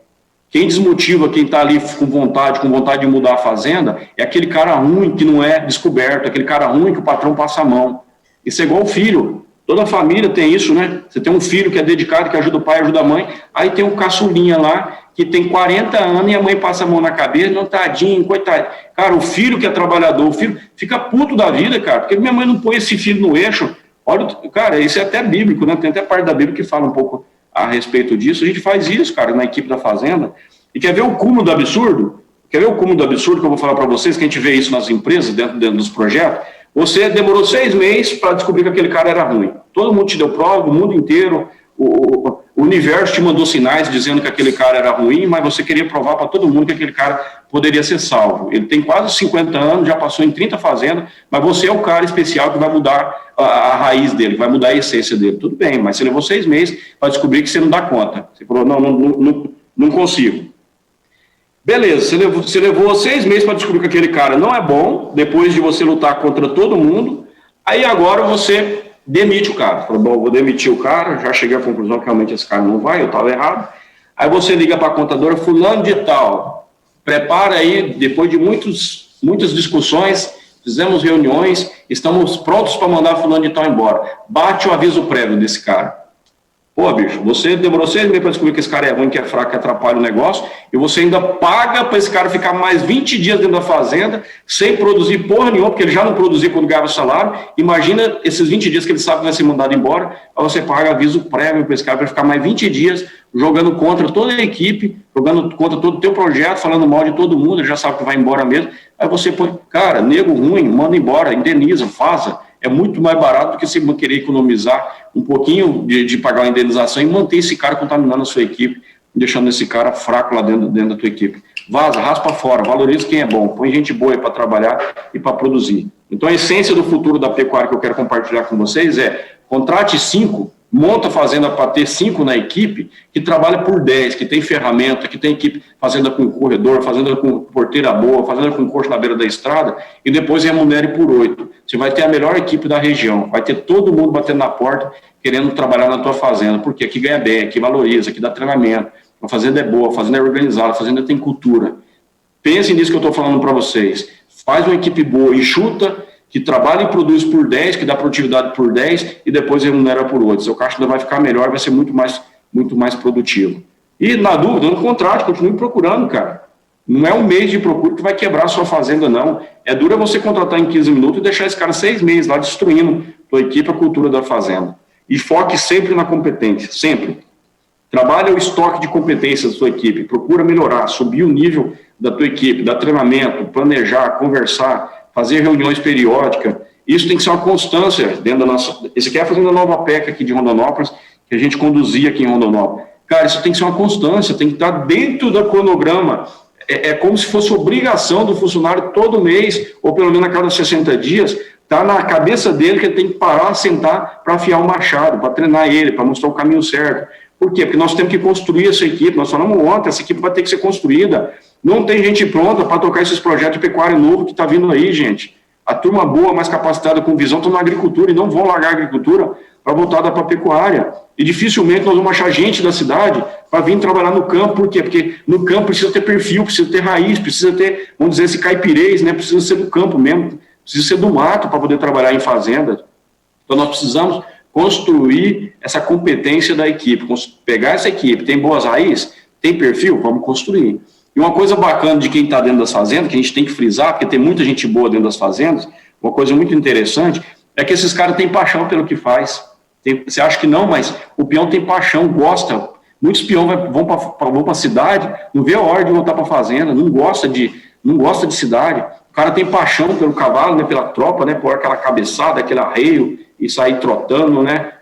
Quem desmotiva quem está ali com vontade de mudar a fazenda, é aquele cara ruim que não é descoberto, aquele cara ruim que o patrão passa a mão. Isso é igual o filho. Toda família tem isso, né? Você tem um filho que é dedicado, que ajuda o pai, ajuda a mãe, aí tem um caçulinha lá, que tem 40 anos e a mãe passa a mão na cabeça, não, tadinho, coitado. Cara, o filho que é trabalhador, o filho fica puto da vida, cara, porque minha mãe não põe esse filho no eixo. Olha, cara, isso é até bíblico, né? Tem até parte da Bíblia que fala um pouco a respeito disso. A gente faz isso, cara, na equipe da fazenda. E quer ver o cúmulo do absurdo? Quer ver o cúmulo do absurdo que eu vou falar para vocês, que a gente vê isso nas empresas, dentro dos projetos? Você demorou 6 meses para descobrir que aquele cara era ruim. Todo mundo te deu prova, o mundo inteiro, o universo te mandou sinais dizendo que aquele cara era ruim, mas você queria provar para todo mundo que aquele cara poderia ser salvo. Ele tem quase 50 anos, já passou em 30 fazendas, mas você é o cara especial que vai mudar a raiz dele, que vai mudar a essência dele. Tudo bem, mas você levou 6 meses para descobrir que você não dá conta. Você falou, não consigo. Beleza, você levou 6 meses para descobrir que aquele cara não é bom, depois de você lutar contra todo mundo, aí agora você demite o cara. Fala, bom, vou demitir o cara, já cheguei à conclusão que realmente esse cara não vai, eu estava errado. Aí você liga para a contadora, fulano de tal, prepara aí, depois de muitas discussões, fizemos reuniões, estamos prontos para mandar fulano de tal embora. Bate o aviso prévio desse cara. Pô, bicho, você demorou 6 meses para descobrir que esse cara é ruim, que é fraco, que atrapalha o negócio, e você ainda paga para esse cara ficar mais 20 dias dentro da fazenda, sem produzir porra nenhuma, porque ele já não produzia quando ganhava o salário. Imagina esses 20 dias que ele sabe que vai ser mandado embora, aí você paga aviso prévio para esse cara para ficar mais 20 dias jogando contra toda a equipe, jogando contra todo o teu projeto, falando mal de todo mundo, ele já sabe que vai embora mesmo. Aí você põe, cara, nego ruim, manda embora, indeniza, faça. É muito mais barato do que você querer economizar um pouquinho de pagar uma indenização e manter esse cara contaminando a sua equipe, deixando esse cara fraco lá dentro da tua equipe. Vaza, raspa fora, valoriza quem é bom, põe gente boa aí para trabalhar e para produzir. Então a essência do futuro da pecuária que eu quero compartilhar com vocês é, contrate 5 monta fazenda para ter 5 na equipe, que trabalha por 10, que tem ferramenta, que tem equipe fazenda com corredor, fazenda com porteira boa, fazenda com coxo na beira da estrada, e depois remunere por 8. Você vai ter a melhor equipe da região, vai ter todo mundo batendo na porta, querendo trabalhar na tua fazenda, porque aqui ganha bem, aqui valoriza, aqui dá treinamento, a fazenda é boa, a fazenda é organizada, a fazenda tem cultura. Pensem nisso que eu estou falando para vocês. Faz uma equipe boa, enxuta, que trabalha e produz por 10, que dá produtividade por 10 e depois remunera por 8. Seu caixa ainda vai ficar melhor, vai ser muito mais produtivo. E, na dúvida, no contrato, continue procurando, cara. Não é um mês de procura que vai quebrar a sua fazenda, não. É duro você contratar em 15 minutos e deixar esse cara 6 meses lá destruindo a tua equipe, a cultura da fazenda. E foque sempre na competência, sempre. Trabalha o estoque de competências da sua equipe, procura melhorar, subir o nível da tua equipe, dar treinamento, planejar, conversar, fazer reuniões periódicas. Isso tem que ser uma constância dentro da nossa... Esse aqui é a Fazenda Nova Peca aqui de Rondonópolis, que a gente conduzia aqui em Rondonópolis. Cara, isso tem que ser uma constância, tem que estar dentro do cronograma. É como se fosse obrigação do funcionário todo mês, ou pelo menos a cada 60 dias, tá na cabeça dele que ele tem que parar, sentar para afiar o machado, para treinar ele, para mostrar o caminho certo. Por quê? Porque nós temos que construir essa equipe. Nós falamos ontem, essa equipe vai ter que ser construída. Não tem gente pronta para tocar esses projetos de pecuária novo que está vindo aí, gente. A turma boa, mais capacitada, com visão, estão na agricultura e não vão largar a agricultura para voltar para a pecuária. E dificilmente nós vamos achar gente da cidade para vir trabalhar no campo. Por quê? Porque no campo precisa ter perfil, precisa ter raiz, precisa ter, vamos dizer, esse caipirês, né? Precisa ser do campo mesmo, precisa ser do mato para poder trabalhar em fazenda. Então nós precisamos construir essa competência da equipe, pegar essa equipe, tem boas raízes, tem perfil, vamos construir. E uma coisa bacana de quem está dentro das fazendas, que a gente tem que frisar, porque tem muita gente boa dentro das fazendas, uma coisa muito interessante, é que esses caras têm paixão pelo que faz. Você acha que não, mas o peão tem paixão, gosta. Muitos peões vão para a cidade, não vê a hora de voltar para a fazenda, não gosta de cidade. O cara tem paixão pelo cavalo, né, pela tropa, né, por aquela cabeçada, aquele arreio, e sair trotando, né?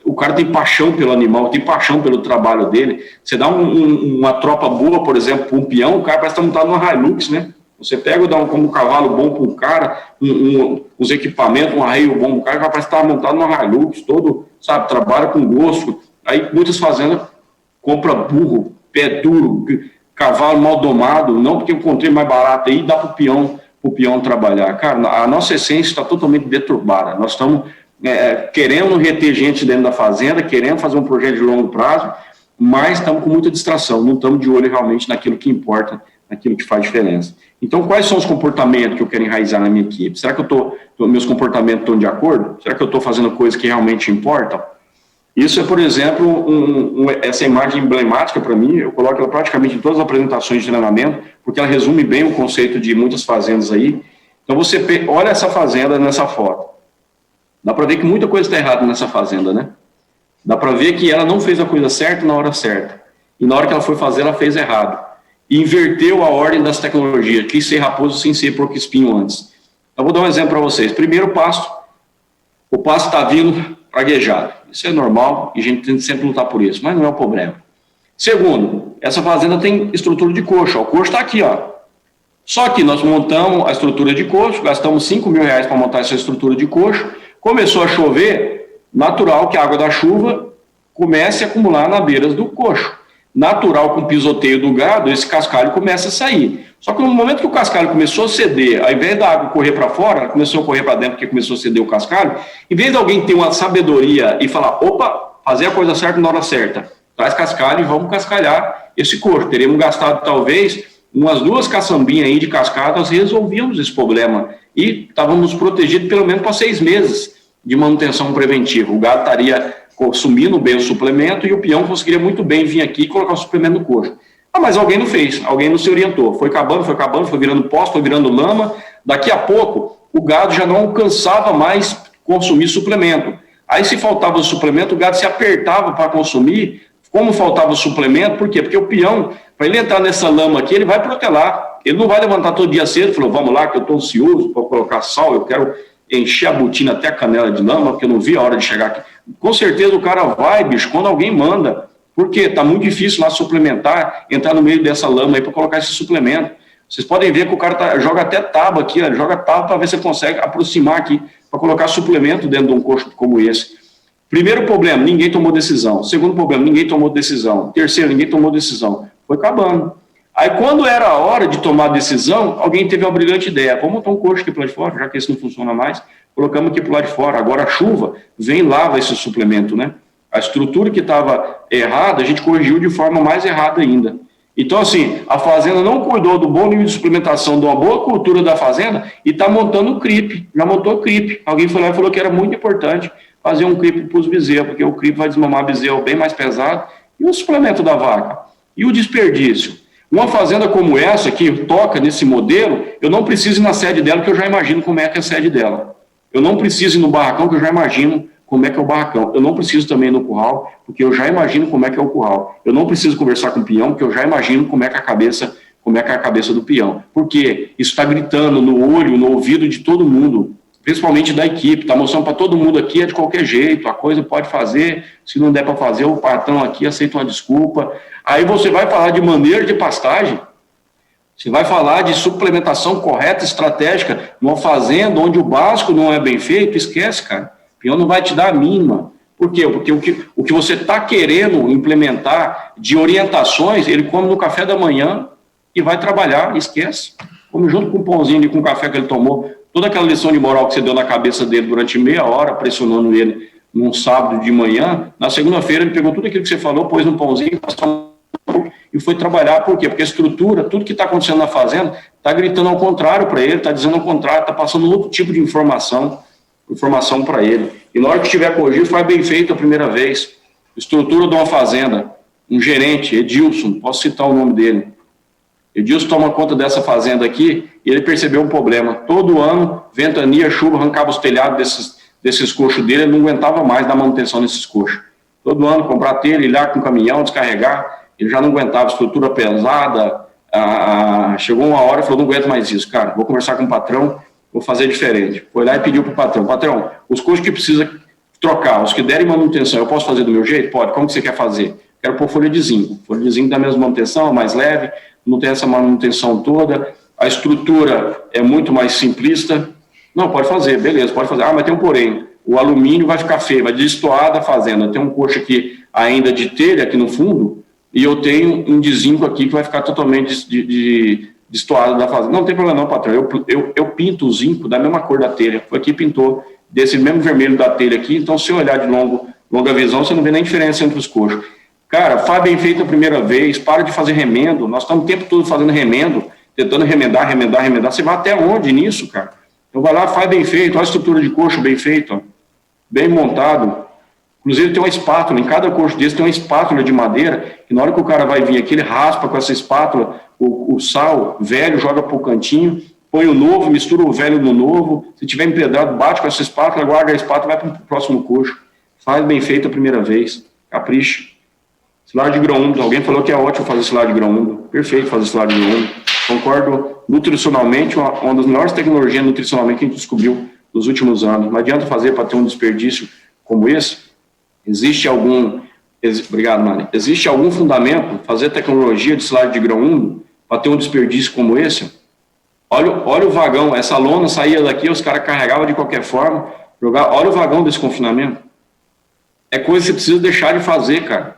O cara tem paixão pelo animal, tem paixão pelo trabalho dele. Você dá uma tropa boa, por exemplo, para um peão, o cara parece estar montado numa Hilux, né? Você pega e dá como cavalo bom para um cara, uns equipamentos, um arreio bom para um cara, o cara parece estar montado numa Hilux, todo, sabe, trabalha com gosto. Aí muitas fazendas compram burro, pé duro, cavalo mal domado, não porque eu encontrei mais barato aí, dá para o peão trabalhar. Cara, a nossa essência está totalmente deturbada. Nós estamos querendo reter gente dentro da fazenda, querendo fazer um projeto de longo prazo, mas estamos com muita distração, não estamos de olho realmente naquilo que importa, naquilo que faz diferença. Então, quais são os comportamentos que eu quero enraizar na minha equipe? Será que meus comportamentos estão de acordo? Será que eu estou fazendo coisas que realmente importam? Isso é, por exemplo, essa imagem emblemática para mim, eu coloco ela praticamente em todas as apresentações de treinamento, porque ela resume bem o conceito de muitas fazendas aí. Então, você olha essa fazenda nessa foto. Dá para ver que muita coisa está errada nessa fazenda, né? Dá para ver que ela não fez a coisa certa na hora certa. E na hora que ela foi fazer, ela fez errado. E inverteu a ordem das tecnologias. Quis ser raposo sem ser porco-espinho antes. Eu vou dar um exemplo para vocês. Primeiro pasto. O pasto está vindo praguejado. Isso é normal e a gente tem que sempre lutar por isso. Mas não é o problema. Segundo, essa fazenda tem estrutura de coxo. Ó, o coxo está aqui, ó. Só que nós montamos a estrutura de coxo, gastamos R$5.000 para montar essa estrutura de coxo. Começou a chover, natural que a água da chuva comece a acumular na beiras do coxo. Natural, com o pisoteio do gado, esse cascalho começa a sair. Só que no momento que o cascalho começou a ceder, ao invés da água correr para fora, ela começou a correr para dentro porque começou a ceder o cascalho, em vez de alguém ter uma sabedoria e falar, opa, fazer a coisa certa na hora certa, traz cascalho e vamos cascalhar esse coxo. Teríamos gastado talvez umas 2 caçambinhas aí de cascalho, nós resolvíamos esse problema e estávamos protegidos pelo menos para 6 meses de manutenção preventiva. O gado estaria consumindo bem o suplemento e o peão conseguiria muito bem vir aqui e colocar o suplemento no coxo. Mas alguém não fez, alguém não se orientou. Foi acabando, foi virando posto, foi virando lama. Daqui a pouco, o gado já não alcançava mais consumir suplemento. Aí, se faltava o suplemento, o gado se apertava para consumir. Como faltava o suplemento, por quê? Porque o peão, para ele entrar nessa lama aqui, ele vai protelar. Ele não vai levantar todo dia cedo e falar, vamos lá, que eu estou ansioso para colocar sal, eu quero encher a botina até a canela de lama, porque eu não vi a hora de chegar aqui. Com certeza o cara vai, bicho, quando alguém manda. Porque está muito difícil lá suplementar, entrar no meio dessa lama aí para colocar esse suplemento. Vocês podem ver que o cara joga até tábua aqui, joga tábua para ver se consegue aproximar aqui, para colocar suplemento dentro de um coxo como esse. Primeiro problema, ninguém tomou decisão. Segundo problema, ninguém tomou decisão. Terceiro, ninguém tomou decisão. Foi acabando. Aí, quando era a hora de tomar decisão, alguém teve uma brilhante ideia. Vamos montar um coxo aqui para lá de fora, já que esse não funciona mais, colocamos aqui para lá de fora. Agora a chuva vem e lava esse suplemento, né? A estrutura que estava errada, a gente corrigiu de forma mais errada ainda. Então, assim, a fazenda não cuidou do bom nível de suplementação, de uma boa cultura da fazenda e está montando o CRIP. Já montou o CRIP. Alguém foi lá e falou que era muito importante fazer um CRIP para os bezerros, porque o CRIP vai desmamar bezerro bem mais pesado. E o suplemento da vaca? E o desperdício? Uma fazenda como essa, que toca nesse modelo, eu não preciso ir na sede dela, porque eu já imagino como é que é a sede dela. Eu não preciso ir no barracão, que eu já imagino como é que é o barracão. Eu não preciso também ir no curral, porque eu já imagino como é que é o curral. Eu não preciso conversar com o peão, porque eu já imagino como é que é a cabeça do peão. Porque isso está gritando no olho, no ouvido de todo mundo, principalmente da equipe, está mostrando para todo mundo aqui, é de qualquer jeito, a coisa pode fazer, se não der para fazer, o patrão aqui aceita uma desculpa. Aí você vai falar de manejo de pastagem, você vai falar de suplementação correta, estratégica, numa fazenda onde o básico não é bem feito, esquece, cara. O peão não vai te dar a mínima. Por quê? Porque o que você está querendo implementar de orientações, ele come no café da manhã e vai trabalhar, esquece. Come junto com o pãozinho e com o café que ele tomou. Toda aquela lição de moral que você deu na cabeça dele durante meia hora, pressionando ele num sábado de manhã, na segunda-feira ele pegou tudo aquilo que você falou, pôs no pãozinho e foi trabalhar. Por quê? Porque a estrutura, tudo que está acontecendo na fazenda, está gritando ao contrário para ele, está dizendo ao contrário, está passando outro tipo de informação para ele. E na hora que estiver corrigido, faz bem feito a primeira vez. Estrutura de uma fazenda, um gerente, Edilson, posso citar o nome dele. Edilson toma conta dessa fazenda aqui e ele percebeu um problema. Todo ano, ventania, chuva, arrancava os telhados desses coxos dele, ele não aguentava mais dar manutenção nesses coxos. Todo ano, comprar telha, ir lá com o caminhão, descarregar, ele já não aguentava, estrutura pesada. Chegou uma hora e falou, não aguento mais isso, cara, vou conversar com o patrão, vou fazer diferente. Foi lá e pediu para o patrão, os coxos que precisa trocar, os que derem manutenção, eu posso fazer do meu jeito? Pode, como que você quer fazer? Quero pôr folha de zinco dá a mesma manutenção, mais leve, não tem essa manutenção toda, a estrutura é muito mais simplista. Não, pode fazer, beleza, pode fazer. Mas tem um porém, o alumínio vai ficar feio, vai destoar da fazenda. Tem um coxo aqui ainda de telha aqui no fundo, e eu tenho um de zinco aqui que vai ficar totalmente destoado da fazenda. Não tem problema não, patrão, eu pinto o zinco da mesma cor da telha. Foi aqui pintou desse mesmo vermelho da telha aqui, então se eu olhar de longa visão, você não vê nem diferença entre os coxos. Cara, faz bem feito a primeira vez, para de fazer remendo, nós estamos o tempo todo fazendo remendo, tentando remendar, você vai até onde nisso, cara? Então vai lá, faz bem feito, olha a estrutura de coxo bem feito, ó, bem montado, inclusive tem uma espátula, em cada coxo desse tem uma espátula de madeira, e na hora que o cara vai vir aqui, ele raspa com essa espátula o sal velho, joga pro cantinho, põe o novo, mistura o velho no novo, se tiver empedrado, bate com essa espátula, guarda a espátula, vai para o próximo coxo, faz bem feito a primeira vez, capricha. Silagem de grão úmido, alguém falou que é ótimo fazer silagem de grão úmido, perfeito fazer silagem de grão úmido, concordo nutricionalmente, uma das melhores tecnologias nutricionalmente que a gente descobriu nos últimos anos. Não adianta fazer para ter um desperdício como esse. Existe algum fundamento fazer tecnologia de silagem de grão úmido para ter um desperdício como esse? Olha o vagão, essa lona saía daqui, os caras carregavam de qualquer forma, olha o vagão desse confinamento. É coisa que você precisa deixar de fazer, cara.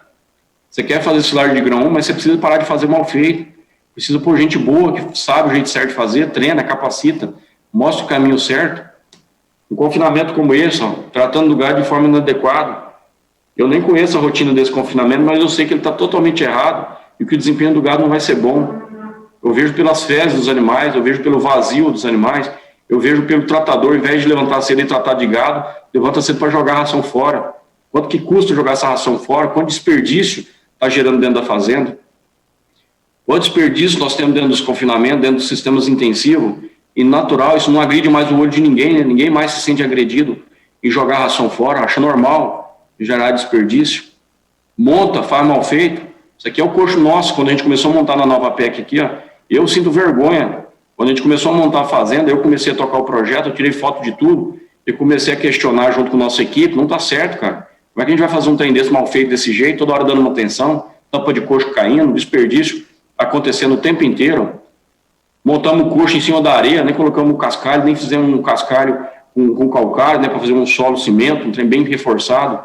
Você quer fazer silagem de grão, mas você precisa parar de fazer mal feito. Precisa pôr gente boa, que sabe o jeito certo de fazer, treina, capacita, mostra o caminho certo. Um confinamento como esse, ó, tratando o gado de forma inadequada. Eu nem conheço a rotina desse confinamento, mas eu sei que ele está totalmente errado e que o desempenho do gado não vai ser bom. Eu vejo pelas fezes dos animais, eu vejo pelo vazio dos animais, eu vejo pelo tratador, ao invés de levantar cedo e tratar de gado, levanta cedo para jogar a ração fora. Quanto que custa jogar essa ração fora? Quanto desperdício está gerando dentro da fazenda? Quanto desperdício nós temos dentro dos confinamentos, dentro dos sistemas intensivos, e natural, isso não agride mais o olho de ninguém, né? Ninguém mais se sente agredido em jogar a ração fora, acha normal gerar desperdício. Monta, faz mal feito. Isso aqui é o coxo nosso, quando a gente começou a montar na nova PEC aqui, ó, eu sinto vergonha. Quando a gente começou a montar a fazenda, eu comecei a tocar o projeto, eu tirei foto de tudo, e comecei a questionar junto com a nossa equipe, não está certo, cara. Como é que a gente vai fazer um trem desse mal feito desse jeito, toda hora dando manutenção, tampa de coxo caindo, desperdício acontecendo o tempo inteiro? Montamos o coxo em cima da areia, nem colocamos o cascalho, nem fizemos um cascalho com calcário, né, para fazer um solo cimento, um trem bem reforçado.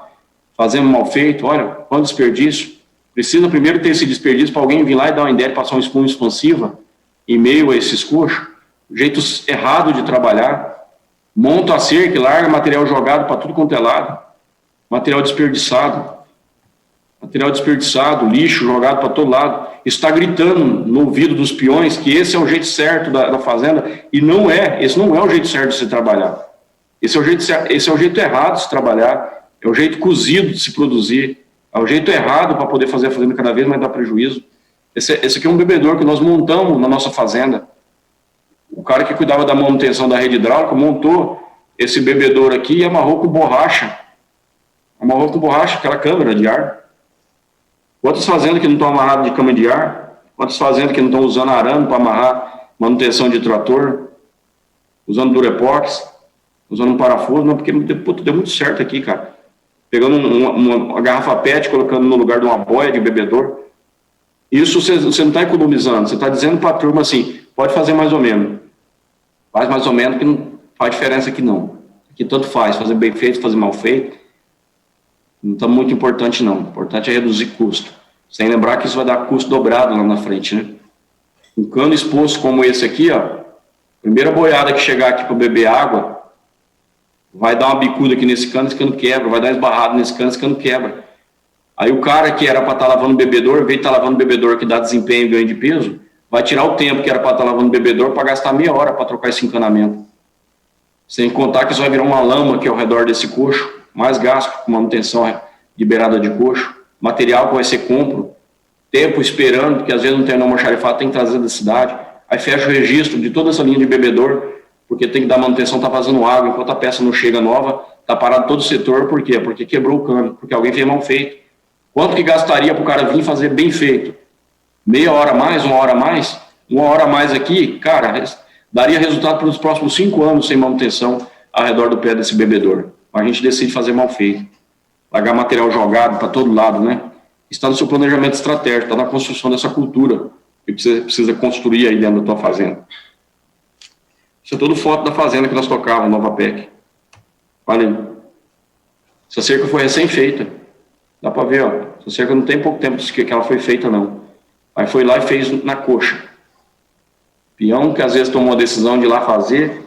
fazendo mal feito, olha, quanto desperdício. Precisa primeiro ter esse desperdício para alguém vir lá e dar uma ideia de passar uma espuma expansiva em meio a esses coxos. Jeito errado de trabalhar. Monta a cerca e larga material jogado para tudo quanto é lado. Material desperdiçado, lixo jogado para todo lado. Está gritando no ouvido dos peões que esse é o jeito certo da fazenda, e não é, esse não é o jeito certo de se trabalhar. Esse é o jeito errado de se trabalhar, é o jeito cozido de se produzir, é o jeito errado para poder fazer a fazenda cada vez mais dar prejuízo. Esse aqui é um bebedouro que nós montamos na nossa fazenda. O cara que cuidava da manutenção da rede hidráulica montou esse bebedouro aqui e amarrou com borracha. Aquela câmara de ar. Quantas fazendas que não estão amarradas de câmara de ar? Quantas fazendas que não estão usando arame para amarrar manutenção de trator? Usando durepox? Usando um parafuso? Não, porque deu muito certo aqui, cara. Pegando uma garrafa PET, colocando no lugar de uma boia de bebedouro. Isso você não está economizando, você está dizendo para a turma assim, pode fazer mais ou menos. Faz mais ou menos, que não faz diferença aqui não. Aqui tanto faz, fazer bem feito, fazer mal feito. Não está muito importante não. O importante é reduzir custo. Sem lembrar que isso vai dar custo dobrado lá na frente, né? Um cano exposto como esse aqui, ó. Primeira boiada que chegar aqui para beber água, vai dar uma bicuda aqui nesse cano, esse cano quebra. Vai dar esbarrado nesse cano, esse cano quebra. Aí o cara que era para estar lavando o bebedouro, em vez de estar lavando o bebedouro que dá desempenho e ganho de peso, vai tirar o tempo que era para estar lavando o bebedouro para gastar meia hora para trocar esse encanamento. Sem contar que isso vai virar uma lama aqui ao redor desse coxo, mais gasto com manutenção de beirada de coxo, material que vai ser compro, tempo esperando, porque às vezes não tem uma almoxarifado, tem que trazer da cidade, aí fecha o registro de toda essa linha de bebedouro, porque tem que dar manutenção, tá fazendo água, enquanto a peça não chega nova, tá parado todo o setor, por quê? Porque quebrou o cano, porque alguém fez mal feito. Quanto que gastaria para o cara vir fazer bem feito? Meia hora a mais, uma hora a mais aqui, cara, daria resultado para os próximos 5 anos sem manutenção ao redor do pé desse bebedouro. A gente decide fazer mal feito. Largar material jogado para todo lado, né? Está no seu planejamento estratégico, está na construção dessa cultura que precisa construir aí dentro da tua fazenda. Isso é tudo foto da fazenda que nós tocávamos, Nova PEC. Olha aí. Essa cerca foi recém-feita. Dá para ver, ó. Essa cerca não tem pouco tempo que ela foi feita, não. Aí foi lá e fez na coxa. Peão que às vezes tomou a decisão de ir lá fazer,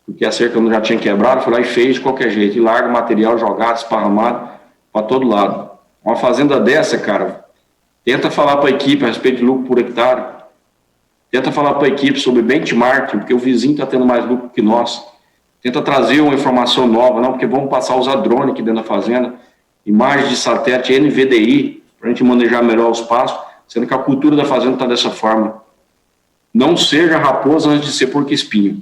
porque a cerca já tinha quebrado, foi lá e fez de qualquer jeito. E larga o material jogado, esparramado, para todo lado. Uma fazenda dessa, cara, tenta falar para a equipe a respeito de lucro por hectare. Tenta falar para a equipe sobre benchmarking, porque o vizinho está tendo mais lucro que nós. Tenta trazer uma informação nova, não, porque vamos passar a usar drone aqui dentro da fazenda, imagens de satélite, NVDI, para a gente manejar melhor os pastos, sendo que a cultura da fazenda está dessa forma. Não seja raposa antes de ser porco-espinho.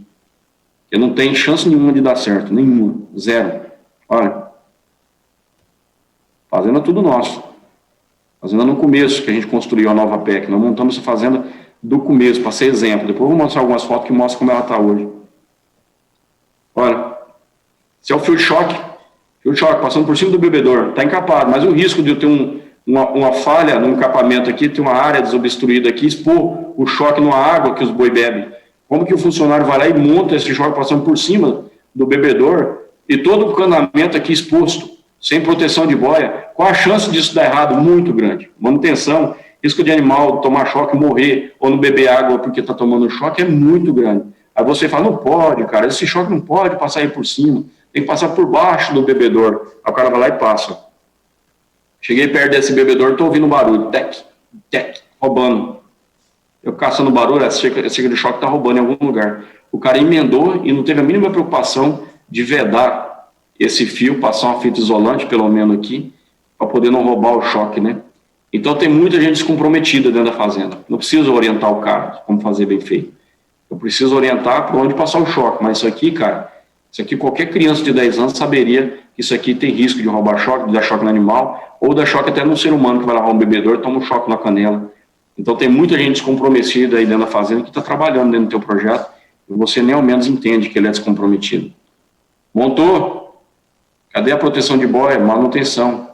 Porque não tem chance nenhuma de dar certo, nenhuma, zero. Olha, fazenda é tudo nosso. Fazenda no começo, que a gente construiu a Nova PEC. Nós montamos essa fazenda do começo, para ser exemplo. Depois eu vou mostrar algumas fotos que mostram como ela está hoje. Olha, esse é o fio de choque. Fio de choque, passando por cima do bebedouro. Está encapado, mas o risco de eu ter uma falha no encapamento aqui, ter uma área desobstruída aqui, expor o choque numa água que os boi bebem. Como que o funcionário vai lá e monta esse choque passando por cima do bebedouro e todo o canamento aqui exposto, sem proteção de boia? Qual a chance disso dar errado? Muito grande. Manutenção, risco de animal tomar choque e morrer, ou não beber água porque está tomando choque, é muito grande. Aí você fala, não pode, cara, esse choque não pode passar aí por cima, tem que passar por baixo do bebedouro. Aí o cara vai lá e passa. Cheguei perto desse bebedouro, estou ouvindo barulho, tec, tec, roubando. Eu caçando barulho, essa cerca de choque está roubando em algum lugar. O cara emendou e não teve a mínima preocupação de vedar esse fio, passar uma fita isolante, pelo menos aqui, para poder não roubar o choque, né? Então tem muita gente descomprometida dentro da fazenda. Não preciso orientar o cara como fazer bem feito. Eu preciso orientar para onde passar o choque. Mas isso aqui, cara, isso aqui qualquer criança de 10 anos saberia que isso aqui tem risco de roubar choque, de dar choque no animal, ou dar choque até no ser humano que vai lavar um bebedouro e toma um choque na canela. Então tem muita gente descomprometida aí dentro da fazenda que está trabalhando dentro do teu projeto e você nem ao menos entende que ele é descomprometido. Montou? Cadê a proteção de boia? Manutenção.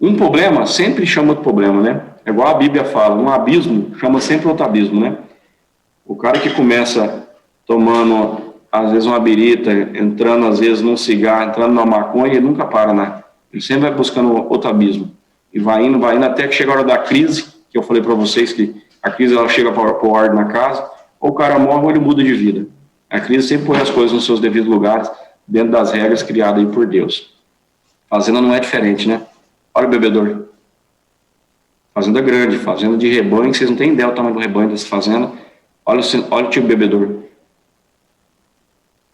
Um problema sempre chama outro problema, né? É igual a Bíblia fala, um abismo chama sempre outro abismo, né? O cara que começa tomando às vezes uma birita, entrando às vezes num cigarro, entrando numa maconha, ele nunca para, né? Ele sempre vai buscando outro abismo. E vai indo, até que chega a hora da crise, que eu falei para vocês que a crise ela chega para pôr ordem na casa, ou o cara morre ou ele muda de vida. A crise sempre põe as coisas nos seus devidos lugares, dentro das regras criadas aí por Deus. Fazenda não é diferente, né? Olha o bebedor. Fazenda grande, fazenda de rebanho, vocês não têm ideia do tamanho do rebanho dessa fazenda. Olha o tipo de bebedor.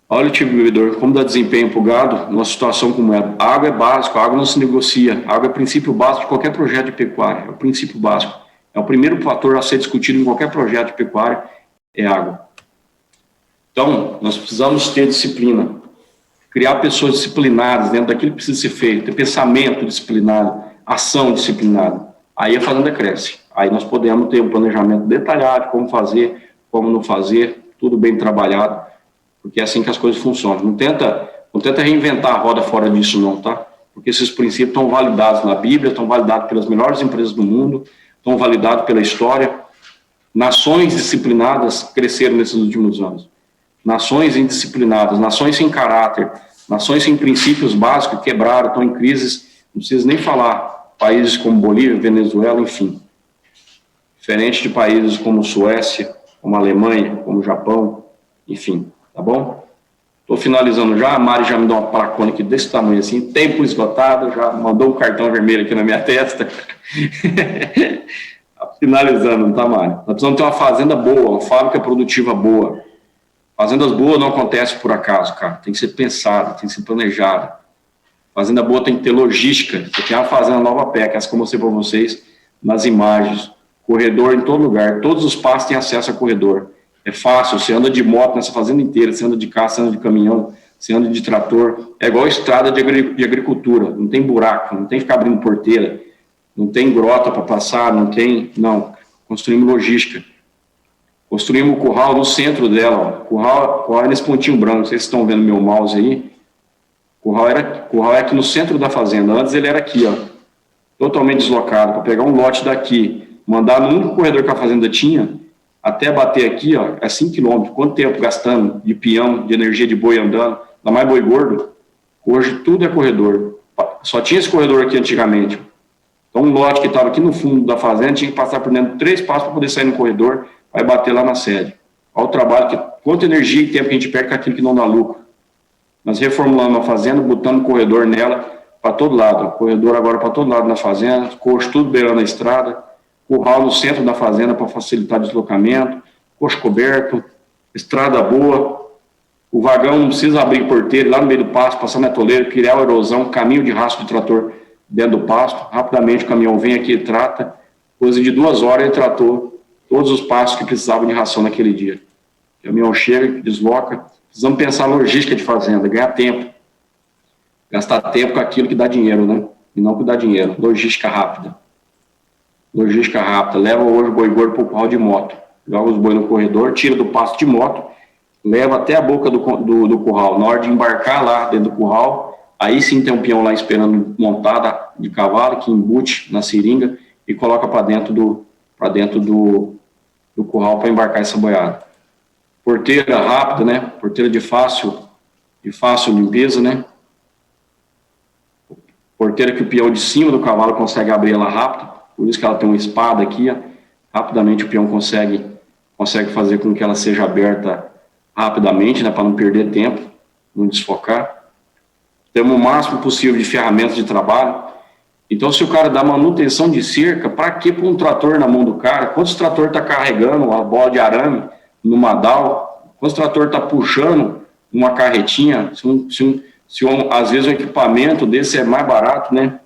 Olha o tipo de bebedor, como dá desempenho para o gado, numa situação como essa. A água é básica, a água não se negocia. A água é princípio básico de qualquer projeto de pecuária, é o princípio básico. É o primeiro fator a ser discutido em qualquer projeto de pecuária, é água. Então, nós precisamos ter disciplina, criar pessoas disciplinadas dentro daquilo que precisa ser feito, ter pensamento disciplinado, ação disciplinada. Aí a fazenda cresce. Aí nós podemos ter um planejamento detalhado, como fazer, como não fazer, tudo bem trabalhado, porque é assim que as coisas funcionam. Não tenta reinventar a roda fora disso não, tá? Porque esses princípios estão validados na Bíblia, estão validados pelas melhores empresas do mundo, estão validados pela história. Nações disciplinadas cresceram nesses últimos anos. Nações indisciplinadas, nações sem caráter, nações sem princípios básicos quebraram, estão em crises, não preciso nem falar. Países como Bolívia, Venezuela, enfim. Diferente de países como Suécia, como Alemanha, como Japão, enfim, tá bom? Estou finalizando já, a Mari já me deu uma placona aqui desse tamanho assim, tempo esgotado, já mandou um cartão vermelho aqui na minha testa. Finalizando, tá, Mari? Nós precisamos ter uma fazenda boa, uma fábrica produtiva boa. Fazendas boas não acontecem por acaso, cara, tem que ser pensada, tem que ser planejada. Fazenda boa tem que ter logística. Você tem uma fazenda Nova Peca, essa que eu mostrei para vocês nas imagens. Corredor em todo lugar. Todos os pastos têm acesso a corredor. É fácil. Você anda de moto nessa fazenda inteira. Você anda de carro, você anda de caminhão, você anda de trator. É igual estrada de agricultura. Não tem buraco, não tem que ficar abrindo porteira. Não tem grota para passar, não tem... Não. Construímos logística. Construímos o curral no centro dela. Ó. Curral é nesse pontinho branco. Vocês estão vendo meu mouse aí. Curral é aqui no centro da fazenda. Antes ele era aqui, ó, totalmente deslocado. Para pegar um lote daqui, mandar no único corredor que a fazenda tinha, até bater aqui, ó, é 5 quilômetros. Quanto tempo gastando de peão, de energia de boi andando? Ainda mais boi gordo. Hoje tudo é corredor. Só tinha esse corredor aqui antigamente. Então um lote que estava aqui no fundo da fazenda tinha que passar por dentro de 3 passos para poder sair no corredor, vai bater lá na sede. Olha o trabalho, quanta energia e tempo que a gente perde com aquilo que não dá lucro. Nós reformulamos a fazenda, botando corredor nela para todo lado. Corredor agora para todo lado na fazenda, coxo tudo beirando a estrada, curral no centro da fazenda para facilitar o deslocamento, coxo coberto, estrada boa. O vagão não precisa abrir porteiro lá no meio do pasto, passar na toleira, criar uma erosão, caminho de rastro de trator dentro do pasto. Rapidamente o caminhão vem aqui e trata. Coisa de 2 horas ele tratou todos os pastos que precisavam de ração naquele dia. O caminhão chega, desloca. Precisamos pensar logística de fazenda, ganhar tempo. Gastar tempo com aquilo que dá dinheiro, né? E não que dá dinheiro. Logística rápida. Logística rápida. Leva hoje o boi gordo para o curral de moto. Joga os boi no corredor, tira do pasto de moto, leva até a boca do curral. Na hora de embarcar lá dentro do curral, aí sim tem um peão lá esperando montada de cavalo, que embute na seringa e coloca para dentro do curral para embarcar essa boiada. Porteira rápida, né? Porteira de fácil limpeza, né? Porteira que o peão de cima do cavalo consegue abrir ela rápido, por isso que ela tem uma espada aqui, ó. Rapidamente o peão consegue fazer com que ela seja aberta rapidamente, né? Para não perder tempo, não desfocar. Temos o máximo possível de ferramentas de trabalho. Então, se o cara dá manutenção de cerca, para que pôr um trator na mão do cara? Quantos trator está carregando a bola de arame no madal? Quantos trator está puxando uma carretinha? Às vezes um equipamento desse é mais barato, né?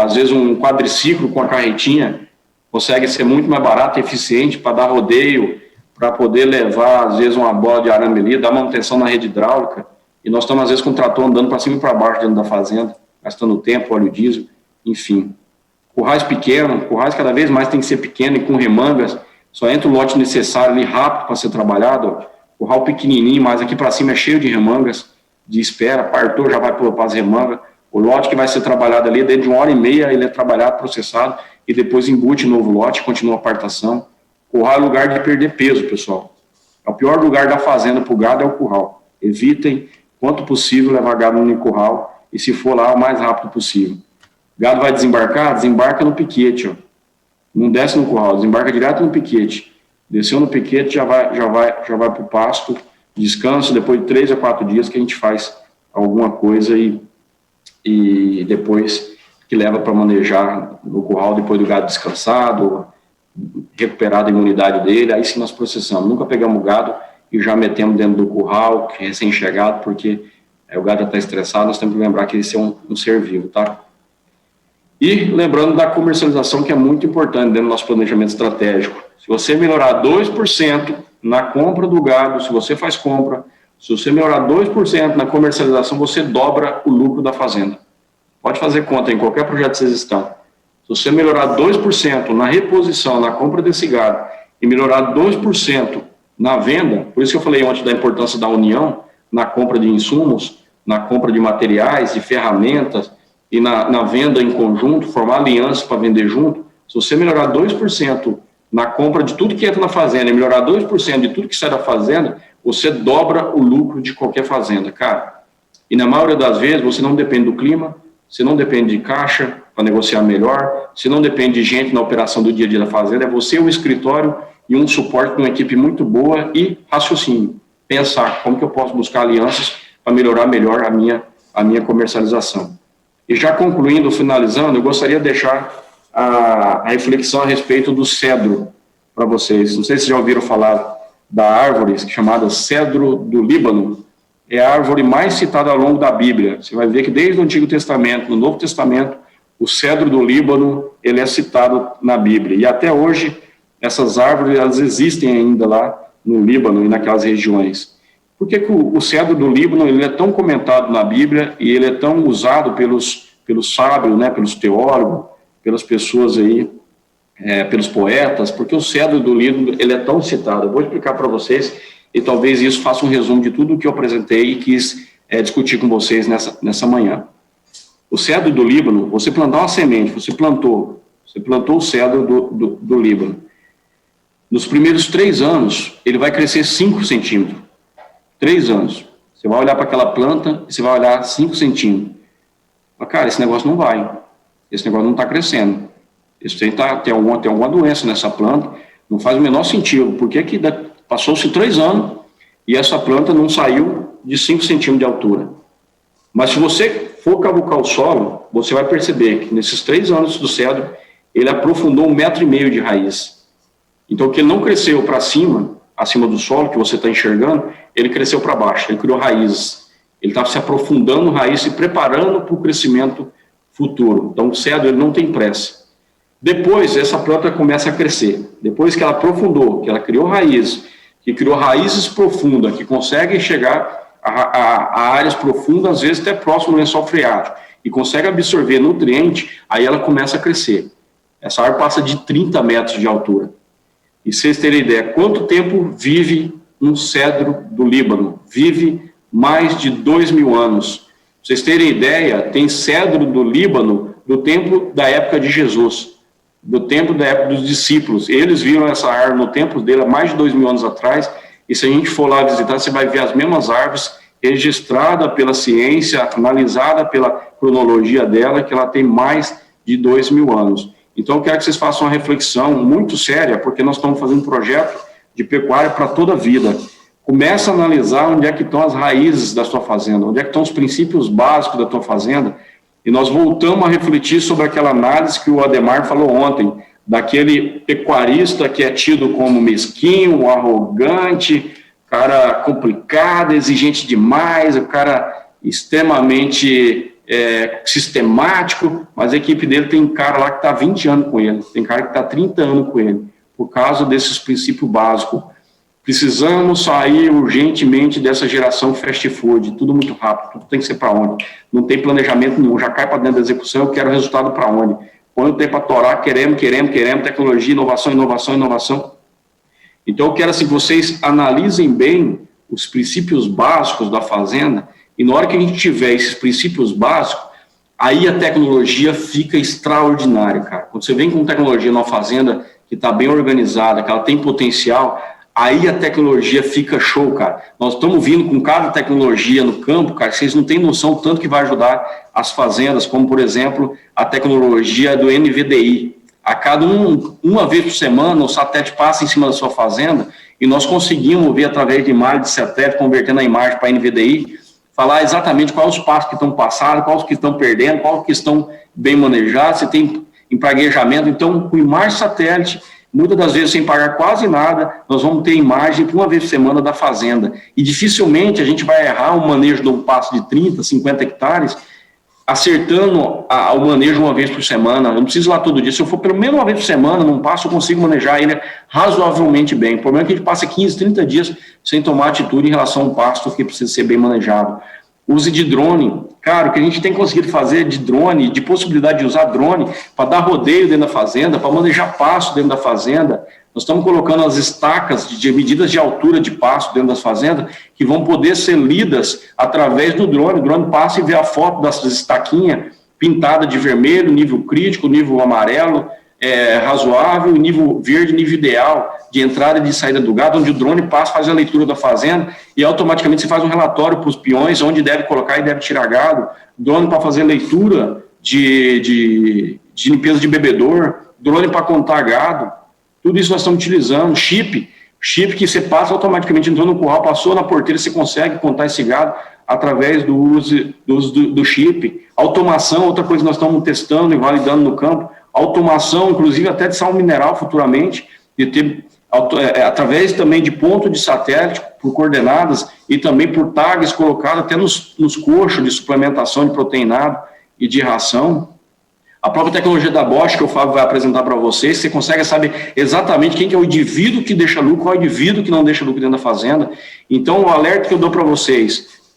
Às vezes um quadriciclo com a carretinha consegue ser muito mais barato e eficiente para dar rodeio, para poder levar, às vezes, uma bola de arame ali, dar manutenção na rede hidráulica. E nós estamos, às vezes, com o trator andando para cima e para baixo dentro da fazenda, gastando tempo, óleo diesel, enfim. Currais pequenos, currais cada vez mais tem que ser pequeno e com remangas, só entra o lote necessário ali rápido para ser trabalhado, ó. Curral pequenininho, mas aqui para cima é cheio de remangas, de espera, partou, já vai para as remangas. O lote que vai ser trabalhado ali, dentro de 1h30, ele é trabalhado, processado, e depois embute novo lote, continua a partação. Curral é lugar de perder peso, pessoal. É o pior lugar da fazenda para o gado, é o curral. evitem, quanto possível, levar gado no curral, e se for lá, o mais rápido possível. Gado vai desembarcar? Desembarca no piquete, ó. Não desce no curral, desembarca direto no piquete. Desceu no piquete, já vai para o pasto, descanso, depois de 3 a 4 dias que a gente faz alguma coisa e depois que leva para manejar no curral, depois do gado descansado, recuperado a imunidade dele, aí sim nós processamos. Nunca pegamos o gado e já metemos dentro do curral, que é recém-chegado, porque o gado já está estressado, nós temos que lembrar que esse é um ser vivo, tá? E lembrando da comercialização, que é muito importante dentro do nosso planejamento estratégico. Se você melhorar 2% na compra do gado, se você faz compra, se você melhorar 2% na comercialização, você dobra o lucro da fazenda. Pode fazer conta em qualquer projeto que vocês estão. Se você melhorar 2% na reposição, na compra desse gado, e melhorar 2% na venda, por isso que eu falei ontem da importância da união, na compra de insumos, na compra de materiais, de ferramentas, e na venda em conjunto, formar alianças para vender junto. Se você melhorar 2% na compra de tudo que entra na fazenda e melhorar 2% de tudo que sai da fazenda, você dobra o lucro de qualquer fazenda, cara. E na maioria das vezes, você não depende do clima, você não depende de caixa para negociar melhor, você não depende de gente na operação do dia a dia da fazenda, é você, o escritório e um suporte de uma equipe muito boa e raciocínio. Pensar como que eu posso buscar alianças para melhorar melhor a minha comercialização. E já concluindo, finalizando, eu gostaria de deixar a reflexão a respeito do cedro para vocês. Não sei se já ouviram falar da árvore chamada cedro do Líbano. É a árvore mais citada ao longo da Bíblia. Você vai ver que desde o Antigo Testamento, no Novo Testamento, o cedro do Líbano, ele é citado na Bíblia. E até hoje, essas árvores, elas existem ainda lá no Líbano e naquelas regiões. Por que o cedro do Líbano ele é tão comentado na Bíblia e ele é tão usado pelos sábios, né, pelos teólogos, pelas pessoas aí, pelos poetas? Porque o cedro do Líbano ele é tão citado. Eu vou explicar para vocês e talvez isso faça um resumo de tudo o que eu apresentei e quis discutir com vocês nessa manhã. O cedro do Líbano, você plantar uma semente, você plantou o cedro do Líbano. Nos primeiros 3 anos, ele vai crescer 5 centímetros. 3 anos. Você vai olhar para aquela planta e você vai olhar 5 centímetros. Mas, cara, esse negócio não vai. Esse negócio não está crescendo. Isso tem alguma doença nessa planta. Não faz o menor sentido. Por que passou-se 3 anos e essa planta não saiu de 5 centímetros de altura? Mas se você for cavucar o solo, você vai perceber que nesses 3 anos do cedro, ele aprofundou 1,5 metro de raiz. Então, que ele não cresceu para cima, acima do solo, que você está enxergando, ele cresceu para baixo, ele criou raízes. Ele estava se aprofundando raiz, se preparando para o crescimento futuro. Então, o cedro ele não tem pressa. Depois, essa planta começa a crescer. Depois que ela aprofundou, que ela criou raízes, que criou raízes profundas, que conseguem chegar a áreas profundas, às vezes até próximo do lençol freático, e consegue absorver nutriente, aí ela começa a crescer. Essa árvore passa de 30 metros de altura. E vocês terem ideia, quanto tempo vive um cedro do Líbano? Vive mais de 2.000 anos. Pra vocês terem ideia, tem cedro do Líbano do tempo da época de Jesus, do tempo da época dos discípulos. Eles viram essa árvore no tempo dele há mais de 2.000 anos atrás, e se a gente for lá visitar, você vai ver as mesmas árvores registradas pela ciência, analisada pela cronologia dela, que ela tem mais de 2.000 anos. Então, eu quero que vocês façam uma reflexão muito séria, porque nós estamos fazendo um projeto de pecuária para toda a vida. Começa a analisar onde é que estão as raízes da sua fazenda, onde é que estão os princípios básicos da tua fazenda, e nós voltamos a refletir sobre aquela análise que o Ademar falou ontem, daquele pecuarista que é tido como mesquinho, arrogante, cara complicado, exigente demais, o cara extremamente sistemático, mas a equipe dele tem cara lá que está 20 anos com ele, tem cara que está 30 anos com ele, por causa desses princípios básicos. Precisamos sair urgentemente dessa geração fast food, tudo muito rápido, tudo tem que ser para onde? Não tem planejamento nenhum, já cai para dentro da execução, eu quero resultado para onde? Quando tem para torar, queremos, tecnologia, inovação. Então eu quero assim, que vocês analisem bem os princípios básicos da fazenda, e na hora que a gente tiver esses princípios básicos, aí a tecnologia fica extraordinária, cara. Quando você vem com tecnologia numa fazenda que está bem organizada, que ela tem potencial, aí a tecnologia fica show, cara. Nós estamos vindo com cada tecnologia no campo, cara, vocês não têm noção do tanto que vai ajudar as fazendas, como, por exemplo, a tecnologia do NVDI. A cada uma vez por semana, o satélite passa em cima da sua fazenda e nós conseguimos ver através de imagem de satélite, convertendo a imagem para NVDI, falar exatamente quais os passos que estão passando, quais que estão perdendo, quais que estão bem manejados, se tem empraguejamento. Então, com imagem satélite, muitas das vezes sem pagar quase nada, nós vamos ter imagem por uma vez por semana da fazenda. E dificilmente a gente vai errar o manejo de um pasto de 30, 50 hectares, acertando o manejo uma vez por semana. Eu não preciso ir lá todo dia. Se eu for pelo menos uma vez por semana num pasto, eu consigo manejar ele razoavelmente bem. O problema é que a gente passa 15, 30 dias sem tomar atitude em relação ao pasto que precisa ser bem manejado. Use de drone. Cara, o que a gente tem conseguido fazer de drone, de possibilidade de usar drone para dar rodeio dentro da fazenda, para manejar pasto dentro da fazenda. Nós estamos colocando as estacas de medidas de altura de pasto dentro das fazendas que vão poder ser lidas através do drone. O drone passa e vê a foto das estaquinhas pintada de vermelho, nível crítico, nível amarelo, razoável, nível verde, nível ideal de entrada e de saída do gado, onde o drone passa, faz a leitura da fazenda e automaticamente você faz um relatório para os peões, onde deve colocar e deve tirar gado, drone para fazer leitura de limpeza de bebedor, drone para contar gado. Tudo isso nós estamos utilizando, chip que você passa automaticamente, entrou no curral, passou na porteira, você consegue contar esse gado através do uso do chip. Automação, outra coisa que nós estamos testando e validando no campo, automação, inclusive até de sal mineral futuramente, de ter, através também de ponto de satélite, por coordenadas, e também por tags colocados até nos coxos de suplementação de proteinado e de ração. A própria tecnologia da Bosch, que o Fábio vai apresentar para vocês, você consegue saber exatamente quem que é o indivíduo que deixa lucro, qual é o indivíduo que não deixa lucro dentro da fazenda. Então, o alerta que eu dou para vocês,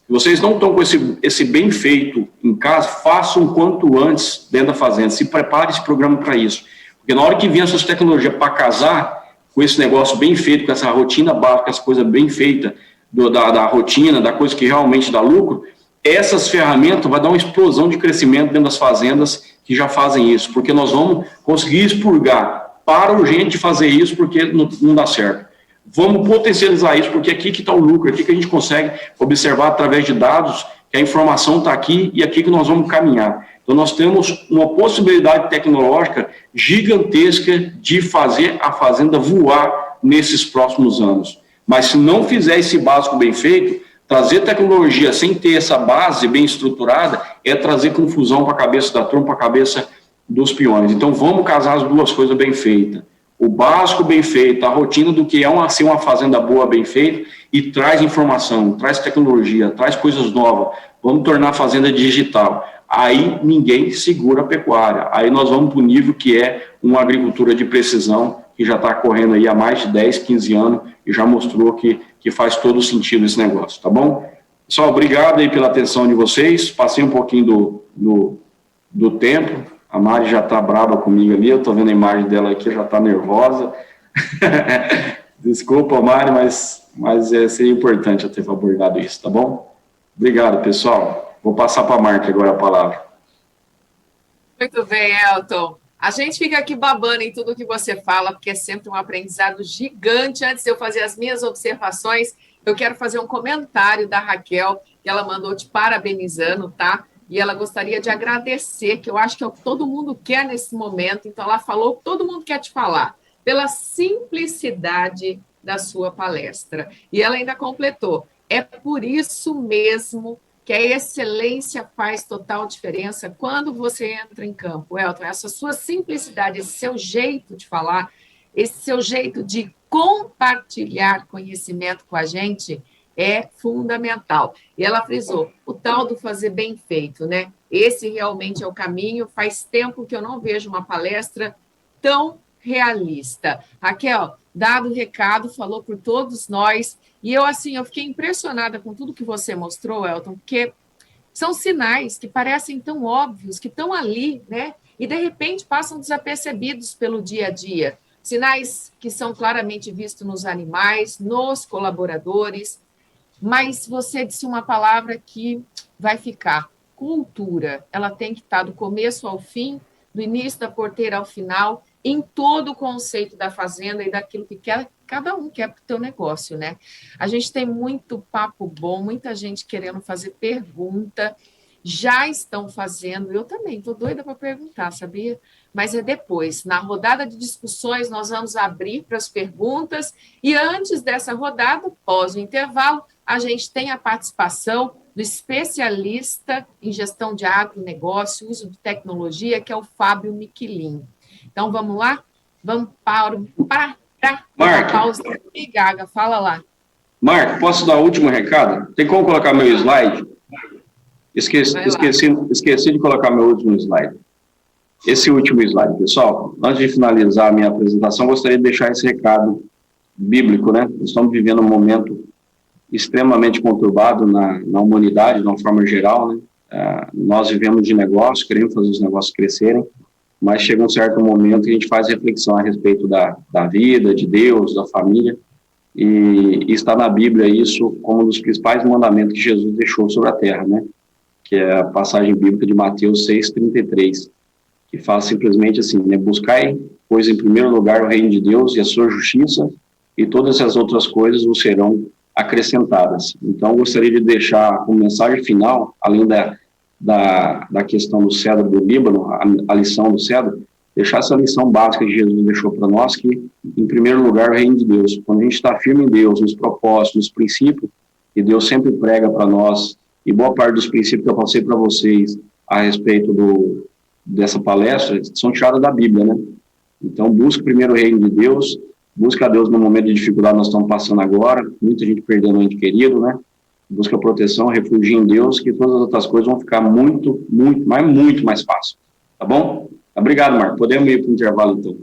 se vocês não estão com esse bem feito em casa, façam o quanto antes dentro da fazenda, se prepare esse programa para isso. Porque na hora que vier essas tecnologias para casar com esse negócio bem feito, com essa rotina básica, essa coisa bem feita da rotina, da coisa que realmente dá lucro, essas ferramentas vão dar uma explosão de crescimento dentro das fazendas que já fazem isso, porque nós vamos conseguir expurgar. Para urgente de fazer isso, porque não dá certo. Vamos potencializar isso, porque aqui que está o lucro, aqui que a gente consegue observar através de dados que a informação está aqui e aqui que nós vamos caminhar. Então, nós temos uma possibilidade tecnológica gigantesca de fazer a fazenda voar nesses próximos anos. Mas se não fizer esse básico bem feito, trazer tecnologia sem ter essa base bem estruturada é trazer confusão para a cabeça da turma, para a cabeça dos peões. Então, vamos casar as duas coisas bem feitas. O básico bem feito, a rotina do que é ser uma fazenda boa bem feita e traz informação, traz tecnologia, traz coisas novas. Vamos tornar a fazenda digital. Aí ninguém segura a pecuária. Aí nós vamos para o nível que é uma agricultura de precisão, que já está correndo aí há mais de 10, 15 anos e já mostrou que faz todo sentido esse negócio, tá bom? Pessoal, obrigado aí pela atenção de vocês. Passei um pouquinho do tempo. A Mari já está brava comigo ali, eu estou vendo a imagem dela aqui, já está nervosa. Desculpa, Mari, mas seria importante eu ter abordado isso, tá bom? Obrigado, pessoal. Vou passar para a Marta agora a palavra. Muito bem, Elton. A gente fica aqui babando em tudo que você fala, porque é sempre um aprendizado gigante. Antes de eu fazer as minhas observações, eu quero fazer um comentário da Raquel, que ela mandou te parabenizando, tá? E ela gostaria de agradecer, que eu acho que é o que todo mundo quer nesse momento. Então, ela falou o que todo mundo quer te falar, pela simplicidade da sua palestra. E ela ainda completou, é por isso mesmo que a excelência faz total diferença quando você entra em campo. Elton, essa sua simplicidade, esse seu jeito de falar, esse seu jeito de compartilhar conhecimento com a gente é fundamental. E ela frisou, o tal do fazer bem feito, né? Esse realmente é o caminho. Faz tempo que eu não vejo uma palestra tão realista. Raquel, dado o recado, falou por todos nós, e eu fiquei impressionada com tudo que você mostrou, Elton, porque são sinais que parecem tão óbvios, que estão ali, né? E, de repente, passam desapercebidos pelo dia a dia. Sinais que são claramente vistos nos animais, nos colaboradores, mas você disse uma palavra que vai ficar, cultura. Ela tem que estar do começo ao fim, do início da porteira ao final, em todo o conceito da fazenda e daquilo que cada um quer para o teu negócio, né? A gente tem muito papo bom, muita gente querendo fazer pergunta, já estão fazendo, eu também estou doida para perguntar, sabia? Mas é depois, na rodada de discussões, nós vamos abrir para as perguntas, e antes dessa rodada, pós o intervalo, a gente tem a participação do especialista em gestão de agronegócio, uso de tecnologia, que é o Fábio Miquelin. Então, vamos lá? Vamos para a pausa. E Gaga, fala lá. Marco, posso dar o último recado? Tem como colocar meu slide? Esqueci de colocar meu último slide. Esse último slide, pessoal, antes de finalizar a minha apresentação, gostaria de deixar esse recado bíblico, né? Nós estamos vivendo um momento extremamente conturbado na humanidade, de uma forma geral, né? Nós vivemos de negócio, queremos fazer os negócios crescerem, mas chega um certo momento que a gente faz reflexão a respeito da vida, de Deus, da família, e está na Bíblia isso como um dos principais mandamentos que Jesus deixou sobre a terra, né? Que é a passagem bíblica de Mateus 6,33, que fala simplesmente assim, né? Buscai, pois, em primeiro lugar o reino de Deus e a sua justiça, e todas as outras coisas vos serão acrescentadas. Então, gostaria de deixar como mensagem final, além da questão do cedro do Líbano, a lição do cedro, deixar essa lição básica que Jesus deixou para nós, que, em primeiro lugar, o reino de Deus. Quando a gente está firme em Deus, nos propósitos, nos princípios, que Deus sempre prega para nós, e boa parte dos princípios que eu passei para vocês a respeito dessa palestra, são tirados da Bíblia, né? Então, busque primeiro o reino de Deus, busca a Deus no momento de dificuldade que nós estamos passando agora, muita gente perdendo um ente querido, né? Busca proteção, refúgio em Deus, que todas as outras coisas vão ficar muito mais fácil. Tá bom? Obrigado, Marco. Podemos ir para o intervalo, então.